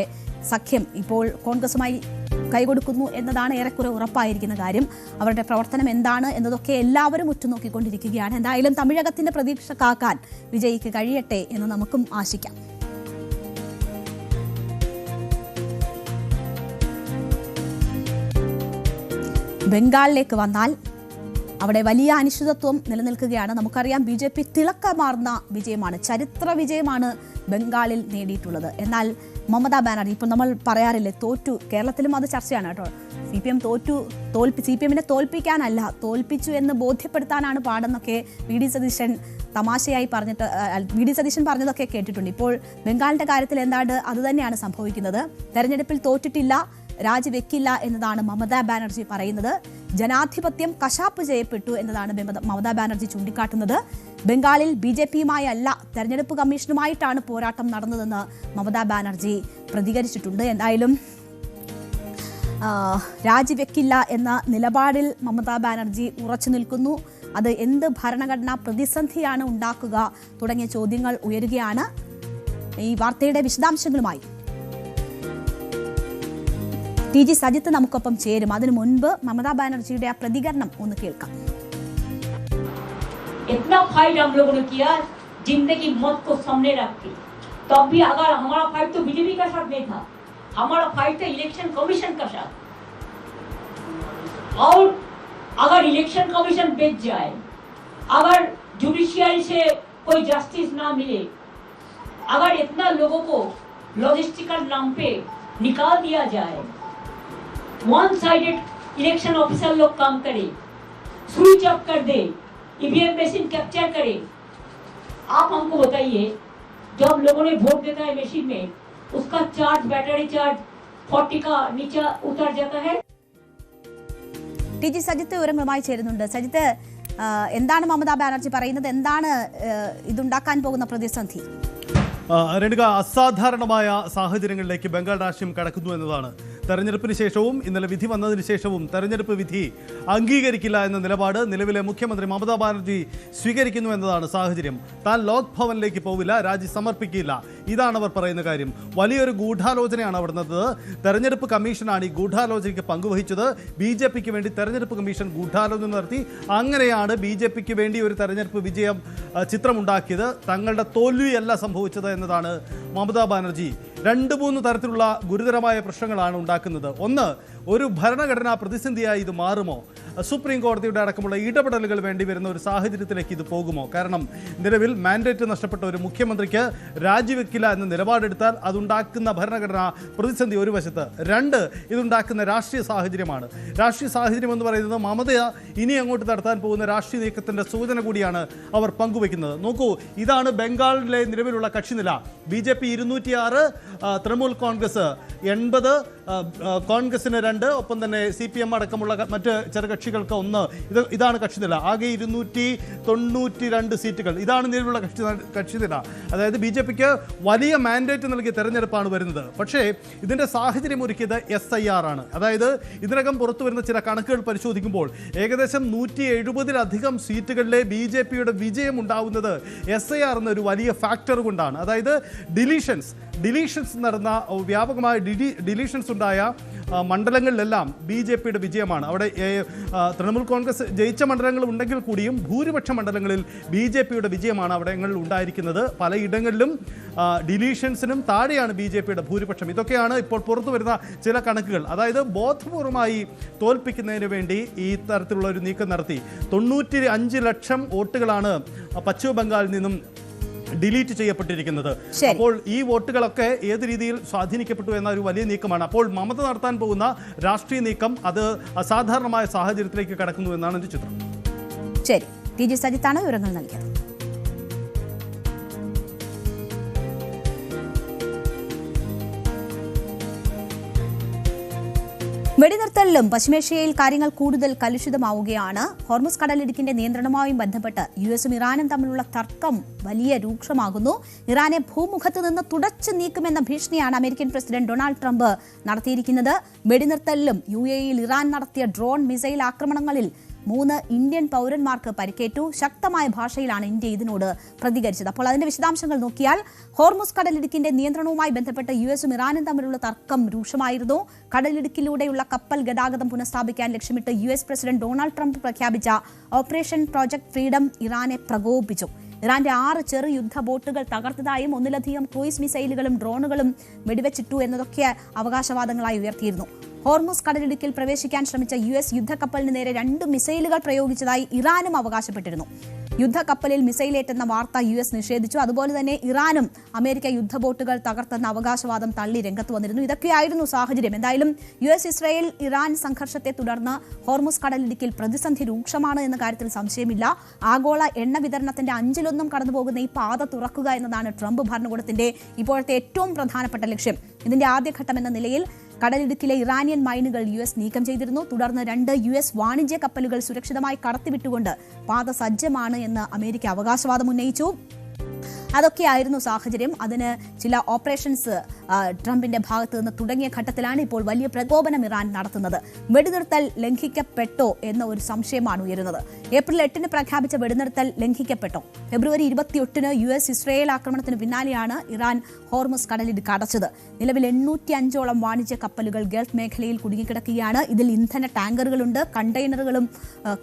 സഖ്യം, ഇപ്പോൾ കോൺഗ്രസുമായി കൈകൊടുക്കുന്നു എന്നതാണ് ഏറെക്കുറെ ഉറപ്പായിരിക്കുന്ന കാര്യം. അവരുടെ പ്രവർത്തനം എന്താണ് എന്നതൊക്കെ എല്ലാവരും ഉറ്റുനോക്കിക്കൊണ്ടിരിക്കുകയാണ്. എന്തായാലും തമിഴകത്തിന്റെ പ്രതീക്ഷ കാക്കാൻ വിജയിക്ക് കഴിയട്ടെ എന്ന് നമുക്കും ആശിക്കാം. ബംഗാളിലേക്ക് വന്നാൽ അവിടെ വലിയ അനിശ്ചിതത്വം നിലനിൽക്കുകയാണ്. നമുക്കറിയാം BJP തിളക്കമാർന്ന വിജയമാണ്, ചരിത്ര വിജയമാണ് ബംഗാളിൽ നേടിയിട്ടുള്ളത്. എന്നാൽ മമതാ ബാനർജി, ഇപ്പോൾ നമ്മൾ പറയാറില്ലേ തോറ്റു, കേരളത്തിലും അത് ചർച്ചയാണ് കേട്ടോ. CPM CPM-നെ തോൽപ്പിക്കാനല്ല, തോൽപ്പിച്ചു എന്ന് ബോധ്യപ്പെടുത്താനാണ് പാടെന്നൊക്കെ VD സതീശൻ തമാശയായി പറഞ്ഞിട്ട് VD സതീശൻ പറഞ്ഞതൊക്കെ കേട്ടിട്ടുണ്ട്. ഇപ്പോൾ ബംഗാളിന്റെ കാര്യത്തിൽ എന്താണ് അത് തന്നെയാണ് സംഭവിക്കുന്നത്. തെരഞ്ഞെടുപ്പിൽ തോറ്റിട്ടില്ല, രാജിവെക്കില്ല എന്നതാണ് മമതാ ബാനർജി പറയുന്നത്. ജനാധിപത്യം കശാപ്പ് ചെയ്യപ്പെട്ടു എന്നതാണ് മമതാ ബാനർജി ചൂണ്ടിക്കാട്ടുന്നത്. ബംഗാളിൽ BJP-യുമായി അല്ല, തെരഞ്ഞെടുപ്പ് കമ്മീഷനുമായിട്ടാണ് പോരാട്ടം നടന്നതെന്ന് മമതാ ബാനർജി പ്രതികരിച്ചിട്ടുണ്ട്. എന്തായാലും രാജിവെക്കില്ല എന്ന നിലപാടിൽ മമതാ ബാനർജി ഉറച്ചു നിൽക്കുന്നു. അത് എന്ത് ഭരണഘടനാ പ്രതിസന്ധിയാണ് ഉണ്ടാക്കുക തുടങ്ങിയ ചോദ്യങ്ങൾ ഉയരുകയാണ്. ഈ വാർത്തയുടെ വിശദാംശങ്ങളുമായി TG സജിത്ത് നമുക്കൊപ്പം ചേരും. അതിനു മുൻപ് മമതാ ബാനർജിയുടെ ആ പ്രതികരണം ഒന്ന് കേൾക്കാം. इतना फाइट हम लोगों ने किया जिंदगी मौत को सामने रख के, तब भी अगर हमारा फाइट तो बीजेपी का साथ नहीं था, हमारा फाइट था इलेक्शन कमीशन का साथ। और अगर इलेक्शन कमीशन बेच जाए, अगर जुडिशियरी से कोई जस्टिस ना मिले, अगर इतना लोगों को लॉजिस्टिकल नाम पे निकाल दिया जाए, वन साइडेड इलेक्शन ऑफिसर लोग काम करे, स्विच ऑफ कर दे, ईवीएम मशीन कैप्चर करे, आप हमको बताइए जब लोगों ने वोट देता है मशीन में, उसका चार्ज, बैटरी चार्ज 40 का नीचे उतर जाता है. TG സജിത്ത് വിവരങ്ങളുമായി ചേരുന്നുണ്ട്. സജിത്ത്, എന്താണ് മമതാ ബാനർജി പറയുന്നത്, എന്താണ് ഇതുണ്ടാക്കാൻ പോകുന്ന പ്രതിസന്ധി? രേണുക, അസാധാരണമായ സാഹചര്യങ്ങളിലേക്ക് ബംഗാൾ രാഷ്ട്രീയം കടക്കുന്നു എന്നതാണ്. തെരഞ്ഞെടുപ്പിന് ശേഷവും ഇന്നലെ വിധി വന്നതിന് ശേഷവും തെരഞ്ഞെടുപ്പ് വിധി അംഗീകരിക്കില്ല എന്ന നിലപാട് നിലവിലെ മുഖ്യമന്ത്രി മമതാ ബാനർജി സ്വീകരിക്കുന്നു എന്നതാണ് സാഹചര്യം. താൻ ലോക് ഭവനിലേക്ക് പോവില്ല, രാജി സമർപ്പിക്കില്ല, ഇതാണ് അവർ പറയുന്ന കാര്യം. വലിയൊരു ഗൂഢാലോചനയാണ് അവിടെ നടന്നത്. തെരഞ്ഞെടുപ്പ് കമ്മീഷനാണ് ഈ ഗൂഢാലോചനയ്ക്ക് പങ്കുവഹിച്ചത്. BJP-ക്ക് വേണ്ടി തെരഞ്ഞെടുപ്പ് കമ്മീഷൻ ഗൂഢാലോചന നടത്തി. അങ്ങനെയാണ് BJP-ക്ക് വേണ്ടി ഒരു തെരഞ്ഞെടുപ്പ് വിജയം ചിത്രമുണ്ടാക്കിയത്. തങ്ങളുടെ തോൽവിയല്ല സംഭവിച്ചത് എന്നതാണ് മമതാ ബാനർജി. 2-3 തരത്തിലുള്ള ഗുരുതരമായ പ്രശ്നങ്ങളാണ് ഉണ്ടാക്കുന്നത്. ഒന്ന്, ഒരു ഭരണഘടനാ പ്രതിസന്ധിയായി ഇത് മാറുമോ? സുപ്രീം കോടതിയുടെ അടക്കമുള്ള ഇടപെടലുകൾ വേണ്ടി വരുന്ന ഒരു സാഹചര്യത്തിലേക്ക് ഇത് പോകുമോ? കാരണം നിലവിൽ മാൻഡേറ്റ് നഷ്ടപ്പെട്ട ഒരു മുഖ്യമന്ത്രിക്ക് രാജിവെക്കില്ല എന്ന നിലപാടെടുത്താൽ അതുണ്ടാക്കുന്ന ഭരണഘടനാ പ്രതിസന്ധി ഒരു വശത്ത്, രണ്ട്, ഇതുണ്ടാക്കുന്ന രാഷ്ട്രീയ സാഹചര്യമാണ്. രാഷ്ട്രീയ സാഹചര്യം എന്ന് പറയുന്നത് മമത ഇനി അങ്ങോട്ട് നടത്താൻ പോകുന്ന രാഷ്ട്രീയ നീക്കത്തിൻ്റെ സൂചന കൂടിയാണ് അവർ പങ്കുവയ്ക്കുന്നത്. നോക്കൂ, ഇതാണ് ബംഗാളിലെ നിലവിലുള്ള കക്ഷിനില. BJP 206, തൃണമൂൽ കോൺഗ്രസ് 80, കോൺഗ്രസിന് 2, ഒപ്പം തന്നെ CPM അടക്കമുള്ള മറ്റ് ചെറുകക്ഷികൾക്ക് 1. ഇതാണ് കക്ഷിനില. ആകെ 292 സീറ്റുകൾ. ഇതാണ് നിലവിലുള്ള കക്ഷിനില. അതായത് BJPക്ക് വലിയ മാൻഡേറ്റ് നൽകിയ തെരഞ്ഞെടുപ്പാണ് വരുന്നത്. പക്ഷേ ഇതിൻ്റെ സാഹചര്യം ഒരുക്കിയത് SIR ആണ്. അതായത് ഇതിനകം പുറത്തു വരുന്ന ചില കണക്കുകൾ പരിശോധിക്കുമ്പോൾ ഏകദേശം 170-ലധികം സീറ്റുകളിലെ BJPയുടെ വിജയം ഉണ്ടാവുന്നത് SIR എന്നൊരു വലിയ ഫാക്ടർ കൊണ്ടാണ്. അതായത് ഡിലീഷൻസ് നടന്ന വ്യാപകമായ ഡിലീഷൻസ് ഉണ്ടായ മണ്ഡലങ്ങളിലെല്ലാം BJPയുടെ വിജയമാണ്. അവിടെ തൃണമൂൽ കോൺഗ്രസ് ജയിച്ച മണ്ഡലങ്ങൾ ഉണ്ടെങ്കിൽ കൂടിയും ഭൂരിപക്ഷ മണ്ഡലങ്ങളിൽ BJPയുടെ വിജയമാണ് അവിടങ്ങളിൽ ഉണ്ടായിരിക്കുന്നത്. പലയിടങ്ങളിലും ഡിലീഷൻസിനും താഴെയാണ് BJPയുടെ ഭൂരിപക്ഷം. ഇതൊക്കെയാണ് ഇപ്പോൾ പുറത്തു വരുന്ന ചില കണക്കുകൾ. അതായത് ബോധപൂർവമായി തോൽപ്പിക്കുന്നതിന് വേണ്ടി ഈ തരത്തിലുള്ള ഒരു നീക്കം നടത്തി 95 ലക്ഷം വോട്ടുകളാണ് പശ്ചിമ ബംഗാളിൽ നിന്നും ഡിലീറ്റ് ചെയ്യപ്പെട്ടിരിക്കുന്നത്. അപ്പോൾ ഈ വോട്ടുകളൊക്കെ ഏത് രീതിയിൽ സ്വാധീനിക്കപ്പെട്ടു എന്ന ഒരു വലിയ നീക്കമാണ്. അപ്പോൾ മമത നടത്താൻ പോകുന്ന രാഷ്ട്രീയ നീക്കം അത് അസാധാരണമായ സാഹചര്യത്തിലേക്ക് കടക്കുന്നു എന്നാണ് എന്റെ ചിത്രം. ശരി, TG സജിത്താണ് വിവരങ്ങൾ നൽകിയത്. വെടിനിർത്തലിലും പശ്ചിമേഷ്യയിൽ കാര്യങ്ങൾ കൂടുതൽ കലുഷിതമാവുകയാണ്. ഹോർമുസ് കടലിടുക്കിന്റെ നിയന്ത്രണവുമായും ബന്ധപ്പെട്ട് US-ഉം ഇറാനും തമ്മിലുള്ള തർക്കം വലിയ രൂക്ഷമാകുന്നു. ഇറാനെ ഭൂമുഖത്ത് നിന്ന് തുടച്ചു നീക്കുമെന്ന ഭീഷണിയാണ് അമേരിക്കൻ പ്രസിഡന്റ് ഡൊണാൾഡ് ട്രംപ് നടത്തിയിരിക്കുന്നത്. വെടിനിർത്തലിലും UAE-യിൽ ഇറാൻ നടത്തിയ ഡ്രോൺ മിസൈൽ ആക്രമണങ്ങളിൽ 3 ഇന്ത്യൻ പൗരന്മാർക്ക് പരിക്കേറ്റു. ശക്തമായ ഭാഷയിലാണ് ഇന്ത്യ ഇതിനോട് പ്രതികരിച്ചത്. അപ്പോൾ അതിന്റെ വിശദാംശങ്ങൾ നോക്കിയാൽ, ഹോർമുസ് കടലിടുക്കിന്റെ നിയന്ത്രണവുമായി ബന്ധപ്പെട്ട് US-ഉം ഇറാനും തമ്മിലുള്ള തർക്കം രൂക്ഷമായിരുന്നു. കടലിടുക്കിലൂടെയുള്ള കപ്പൽ ഗതാഗതം പുനഃസ്ഥാപിക്കാൻ ലക്ഷ്യമിട്ട് US പ്രസിഡന്റ് ഡൊണാൾഡ് ട്രംപ് പ്രഖ്യാപിച്ച ഓപ്പറേഷൻ പ്രോജക്ട് ഫ്രീഡം ഇറാനെ പ്രകോപിപ്പിച്ചു. ഇറാന്റെ 6 ചെറു യുദ്ധ ബോട്ടുകൾ തകർത്തതായും 1-ലധികം ക്രൂയിസ് മിസൈലുകളും ഡ്രോണുകളും വെടിവെച്ചിട്ടു എന്നതൊക്കെ അവകാശവാദങ്ങളായി ഉയർത്തിയിരുന്നു. ഹോർമുസ് കടലിടുക്കിൽ പ്രവേശിക്കാൻ ശ്രമിച്ച US യുദ്ധക്കപ്പലിന് നേരെ 2 മിസൈലുകൾ പ്രയോഗിച്ചതായി ഇറാനും അവകാശപ്പെട്ടിരുന്നു. യുദ്ധക്കപ്പലിൽ മിസൈലേറ്റെന്ന വാർത്ത US നിഷേധിച്ചു. അതുപോലെ തന്നെ ഇറാനും അമേരിക്ക യുദ്ധബോട്ടുകൾ തകർത്തെന്ന അവകാശവാദം തള്ളി രംഗത്ത് വന്നിരുന്നു. ഇതൊക്കെയായിരുന്നു സാഹചര്യം. എന്തായാലും US-ഇസ്രായേൽ ഇറാൻ സംഘർഷത്തെ തുടർന്ന് ഹോർമുസ് കടലിടുക്കിൽ പ്രതിസന്ധി രൂക്ഷമാണ് എന്ന കാര്യത്തിൽ സംശയമില്ല. ആഗോള എണ്ണ വിതരണത്തിന്റെ 5-1 കടന്നുപോകുന്ന ഈ പാത തുറക്കുക എന്നതാണ് ട്രംപ് ഭരണകൂടത്തിന്റെ ഇപ്പോഴത്തെ ഏറ്റവും പ്രധാനപ്പെട്ട ലക്ഷ്യം. ഇതിന്റെ ആദ്യഘട്ടം എന്ന നിലയിൽ കടലിടുക്കിലെ ഇറാനിയൻ മൈനുകൾ US നീക്കം ചെയ്തിരുന്നു. തുടർന്ന് 2 US വാണിജ്യ കപ്പലുകൾ സുരക്ഷിതമായി കടത്തിവിട്ടുകൊണ്ട് പാത സജ്ജമാണ് എന്ന് അമേരിക്ക അവകാശവാദം ഉന്നയിച്ചു. അതൊക്കെയായിരുന്നു സാഹചര്യം. അതിന് ചില ഓപ്പറേഷൻസ് ട്രംപിന്റെ ഭാഗത്ത് നിന്ന് തുടങ്ങിയ ഘട്ടത്തിലാണ് ഇപ്പോൾ വലിയ പ്രകോപനം ഇറാൻ നടത്തുന്നത്. വെടിനിർത്തൽ ലംഘിക്കപ്പെട്ടോ എന്ന ഒരു സംശയമാണ് ഉയരുന്നത്. ഏപ്രിൽ 8-ന് പ്രഖ്യാപിച്ച വെടിനിർത്തൽ ലംഘിക്കപ്പെട്ടോ? ഫെബ്രുവരി 28-ന് US-ഇസ്രായേൽ ആക്രമണത്തിന് പിന്നാലെയാണ് ഇറാൻ ഹോർമുസ് കടലിടുക്ക് അടച്ചത്. നിലവിൽ 805ഓളം വാണിജ്യ കപ്പലുകൾ ഗൾഫ് മേഖലയിൽ കുടുങ്ങിക്കിടക്കുകയാണ്. ഇതിൽ ഇന്ധന ടാങ്കറുകളുണ്ട്, കണ്ടെയ്നറുകളും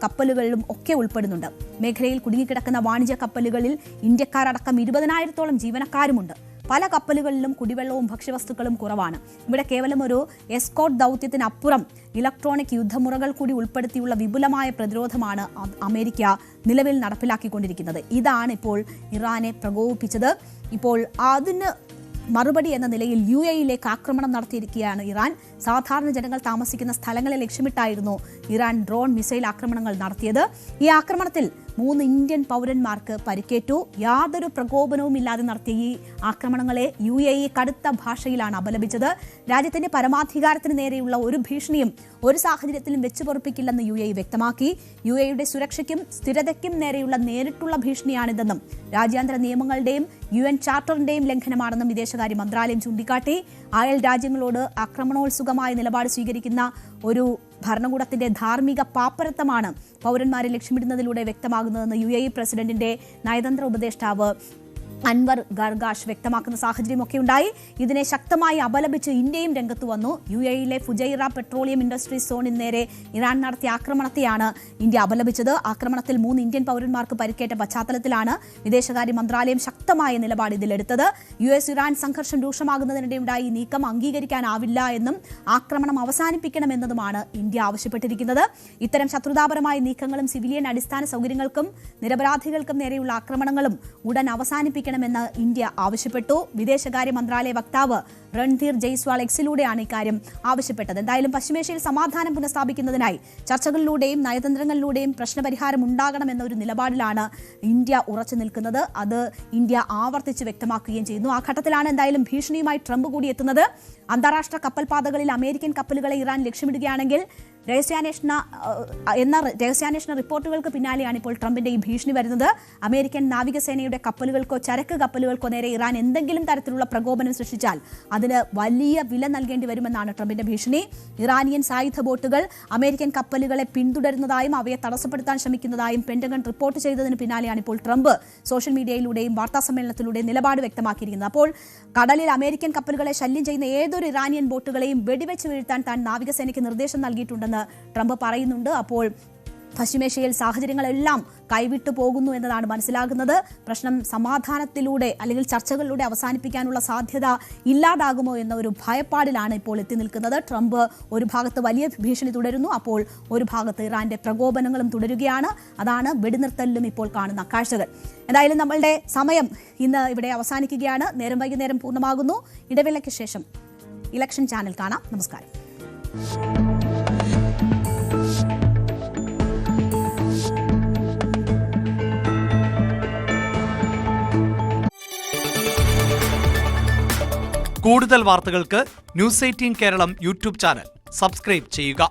കപ്പലുകളിലും ഒക്കെ ഉൾപ്പെടുന്നുണ്ട്. മേഖലയിൽ കുടുങ്ങിക്കിടക്കുന്ന വാണിജ്യ കപ്പലുകളിൽ ഇന്ത്യക്കാരടക്കം 20,000-ഓളം ജീവനക്കാരുമുണ്ട്. പല കപ്പലുകളിലും കുടിവെള്ളവും ഭക്ഷ്യവസ്തുക്കളും കുറവാണ്. ഇവിടെ കേവലം ഒരു എസ്കോർട്ട് ദൗത്യത്തിനപ്പുറം ഇലക്ട്രോണിക് യുദ്ധമുറകൾ കൂടി ഉൾപ്പെടുത്തിയുള്ള വിപുലമായ പ്രതിരോധമാണ് അമേരിക്ക നിലവിൽ നടപ്പിലാക്കിക്കൊണ്ടിരിക്കുന്നത്. ഇതാണ് ഇപ്പോൾ ഇറാനെ പ്രകോപിപ്പിച്ചത്. ഇപ്പോൾ അതിന് മറുപടി എന്ന നിലയിൽ UAE-യിലേക്ക് ആക്രമണം നടത്തിയിരിക്കുകയാണ് ഇറാൻ. സാധാരണ ജനങ്ങൾ താമസിക്കുന്ന സ്ഥലങ്ങളെ ലക്ഷ്യമിട്ടായിരുന്നു ഇറാൻ ഡ്രോൺ മിസൈൽ ആക്രമണങ്ങൾ നടത്തിയത്. ഈ ആക്രമണത്തിൽ 3 ഇന്ത്യൻ പൗരന്മാർക്ക് പരിക്കേറ്റു. യാതൊരു പ്രകോപനവും ഇല്ലാതെ നടത്തിയ ഈ ആക്രമണങ്ങളെ UAE കടുത്ത ഭാഷയിലാണ് അപലപിച്ചത്. രാജ്യത്തിന്റെ പരമാധികാരത്തിന് നേരെയുള്ള ഒരു ഭീഷണിയും ഒരു സാഹചര്യത്തിലും വെച്ചുപൊറുപ്പിക്കില്ലെന്ന് UAE വ്യക്തമാക്കി. UAE-യുടെ സുരക്ഷയ്ക്കും സ്ഥിരതയ്ക്കും നേരെയുള്ള നേരിട്ടുള്ള ഭീഷണിയാണിതെന്നും രാജ്യാന്തര നിയമങ്ങളുടെയും UN ചാർട്ടറിന്റെയും ലംഘനമാണെന്നും വിദേശകാര്യ മന്ത്രാലയം ചൂണ്ടിക്കാട്ടി. അയൽ രാജ്യങ്ങളോട് ആക്രമണോത്സുകമായ നിലപാട് സ്വീകരിക്കുന്ന ഒരു ഭരണകൂടത്തിന്റെ ധാർമ്മിക പാപ്പരത്വമാണ് പൗരന്മാരെ ലക്ഷ്യമിടുന്നതിലൂടെ വ്യക്തമാകുന്നതെന്ന് UAE പ്രസിഡന്റിന്റെ നയതന്ത്ര ഉപദേഷ്ടാവ് അൻവർ ഗർഗാഷ് വ്യക്തമാക്കുന്ന സാഹചര്യമൊക്കെ ഉണ്ടായി. ഇതിനെ ശക്തമായി അപലപിച്ച് ഇന്ത്യയും രംഗത്ത് വന്നു. UAE-യിലെ ഫുജൈറ പെട്രോളിയം ഇൻഡസ്ട്രീസ് സോണിന് നേരെ ഇറാൻ നടത്തിയ ആക്രമണത്തെയാണ് ഇന്ത്യ അപലപിച്ചത്. ആക്രമണത്തിൽ 3 ഇന്ത്യൻ പൗരന്മാർക്ക് പരിക്കേറ്റ പശ്ചാത്തലത്തിലാണ് വിദേശകാര്യ മന്ത്രാലയം ശക്തമായ നിലപാട് ഇതിലെടുത്തത്. US-ഇറാൻ സംഘർഷം രൂക്ഷമാകുന്നതിനിടെയുണ്ടായി നീക്കം അംഗീകരിക്കാനാവില്ല എന്നും ആക്രമണം അവസാനിപ്പിക്കണമെന്നതുമാണ് ഇന്ത്യ ആവശ്യപ്പെട്ടിരിക്കുന്നത്. ഇത്തരം ശത്രുതാപരമായ നീക്കങ്ങളും സിവിലിയൻ അടിസ്ഥാന സൗകര്യങ്ങൾക്കും നിരപരാധികൾക്കും നേരെയുള്ള ആക്രമണങ്ങളും ഉടൻ അവസാനിപ്പിക്കണമെന്ന് ഇന്ത്യ ആവശ്യപ്പെട്ടു. വിദേശകാര്യ മന്ത്രാലയ വക്താവ് രൺധീർ ജയ്സ്വാൾ എക്സിലൂടെയാണ് ഇക്കാര്യം ആവശ്യപ്പെട്ടത്. എന്തായാലും പശ്ചിമേഷ്യയിൽ സമാധാനം പുനഃസ്ഥാപിക്കുന്നതിനായി ചർച്ചകളിലൂടെയും നയതന്ത്രങ്ങളിലൂടെയും പ്രശ്നപരിഹാരം ഉണ്ടാകണമെന്ന ഒരു നിലപാടിലാണ് ഇന്ത്യ ഉറച്ചു നിൽക്കുന്നത്. അത് ഇന്ത്യ ആവർത്തിച്ച് വ്യക്തമാക്കുകയും ചെയ്യുന്നു. ആ ഘട്ടത്തിലാണ് എന്തായാലും ഭീഷണിയുമായി ട്രംപ് കൂടി എത്തുന്നത്. അന്താരാഷ്ട്ര കപ്പൽപാതകളിൽ അമേരിക്കൻ കപ്പലുകളെ ഇറാൻ ലക്ഷ്യമിടുകയാണെങ്കിൽ രഹസ്യാന്വേഷണ റിപ്പോർട്ടുകൾക്ക് പിന്നാലെയാണ് ഇപ്പോൾ ട്രംപിന്റെ ഈ ഭീഷണി വരുന്നത്. അമേരിക്കൻ നാവികസേനയുടെ കപ്പലുകൾക്കോ ചരക്ക് കപ്പലുകൾക്കോ നേരെ ഇറാൻ എന്തെങ്കിലും തരത്തിലുള്ള പ്രകോപനം സൃഷ്ടിച്ചാൽ അതിന് വലിയ വില നൽകേണ്ടി വരുമെന്നാണ് ട്രംപിന്റെ ഭീഷണി. ഇറാനിയൻ സായുധ ബോട്ടുകൾ അമേരിക്കൻ കപ്പലുകളെ പിന്തുടരുന്നതായും അവയെ തടസ്സപ്പെടുത്താൻ ശ്രമിക്കുന്നതായും പെന്റഗൺ റിപ്പോർട്ട് ചെയ്തതിന് പിന്നാലെയാണ് ഇപ്പോൾ ട്രംപ് സോഷ്യൽ മീഡിയയിലൂടെയും വാർത്താസമ്മേളനത്തിലൂടെയും നിലപാട് വ്യക്തമാക്കിയിരിക്കുന്നത്. അപ്പോൾ കടലിൽ അമേരിക്കൻ കപ്പലുകളെ ശല്യം ചെയ്യുന്ന ഏതൊരു ഇറാനിയൻ ബോട്ടുകളെയും വെടിവെച്ച് വീഴ്ത്താൻ താൻ നാവികസേനയ്ക്ക് നിർദ്ദേശം നൽകിയിട്ടുണ്ടെന്ന് ട്രംപ് പറയുന്നുണ്ട്. അപ്പോൾ പശ്ചിമേഷ്യയിൽ സാഹചര്യങ്ങളെല്ലാം കൈവിട്ടു പോകുന്നു എന്നതാണ് മനസ്സിലാകുന്നത്. പ്രശ്നം സമാധാനത്തിലൂടെ അല്ലെങ്കിൽ ചർച്ചകളിലൂടെ അവസാനിപ്പിക്കാനുള്ള സാധ്യത ഇല്ലാതാകുമോ എന്ന ഒരു ഭയപ്പാടിലാണ് ഇപ്പോൾ എത്തി നിൽക്കുന്നത്. ട്രംപ് ഒരു ഭാഗത്ത് വലിയ ഭീഷണി തുടരുന്നു, അപ്പോൾ ഒരു ഭാഗത്ത് ഇറാന്റെ പ്രകോപനങ്ങളും തുടരുകയാണ്. അതാണ് വെടിനിർത്തലിലും ഇപ്പോൾ കാണുന്ന കാഴ്ചകൾ. എന്തായാലും നമ്മളുടെ സമയം ഇന്ന് ഇവിടെ അവസാനിക്കുകയാണ്. നേരം വൈകുന്നേരം പൂർണ്ണമാകുന്നു. ഇടവേളയ്ക്ക് ശേഷം ഇലക്ഷൻ ചാനൽ കാണാം. നമസ്കാരം. കൂടുതൽ വാർത്തകൾക്ക് News 18 Keralam YouTube channel subscribe ചെയ്യുക.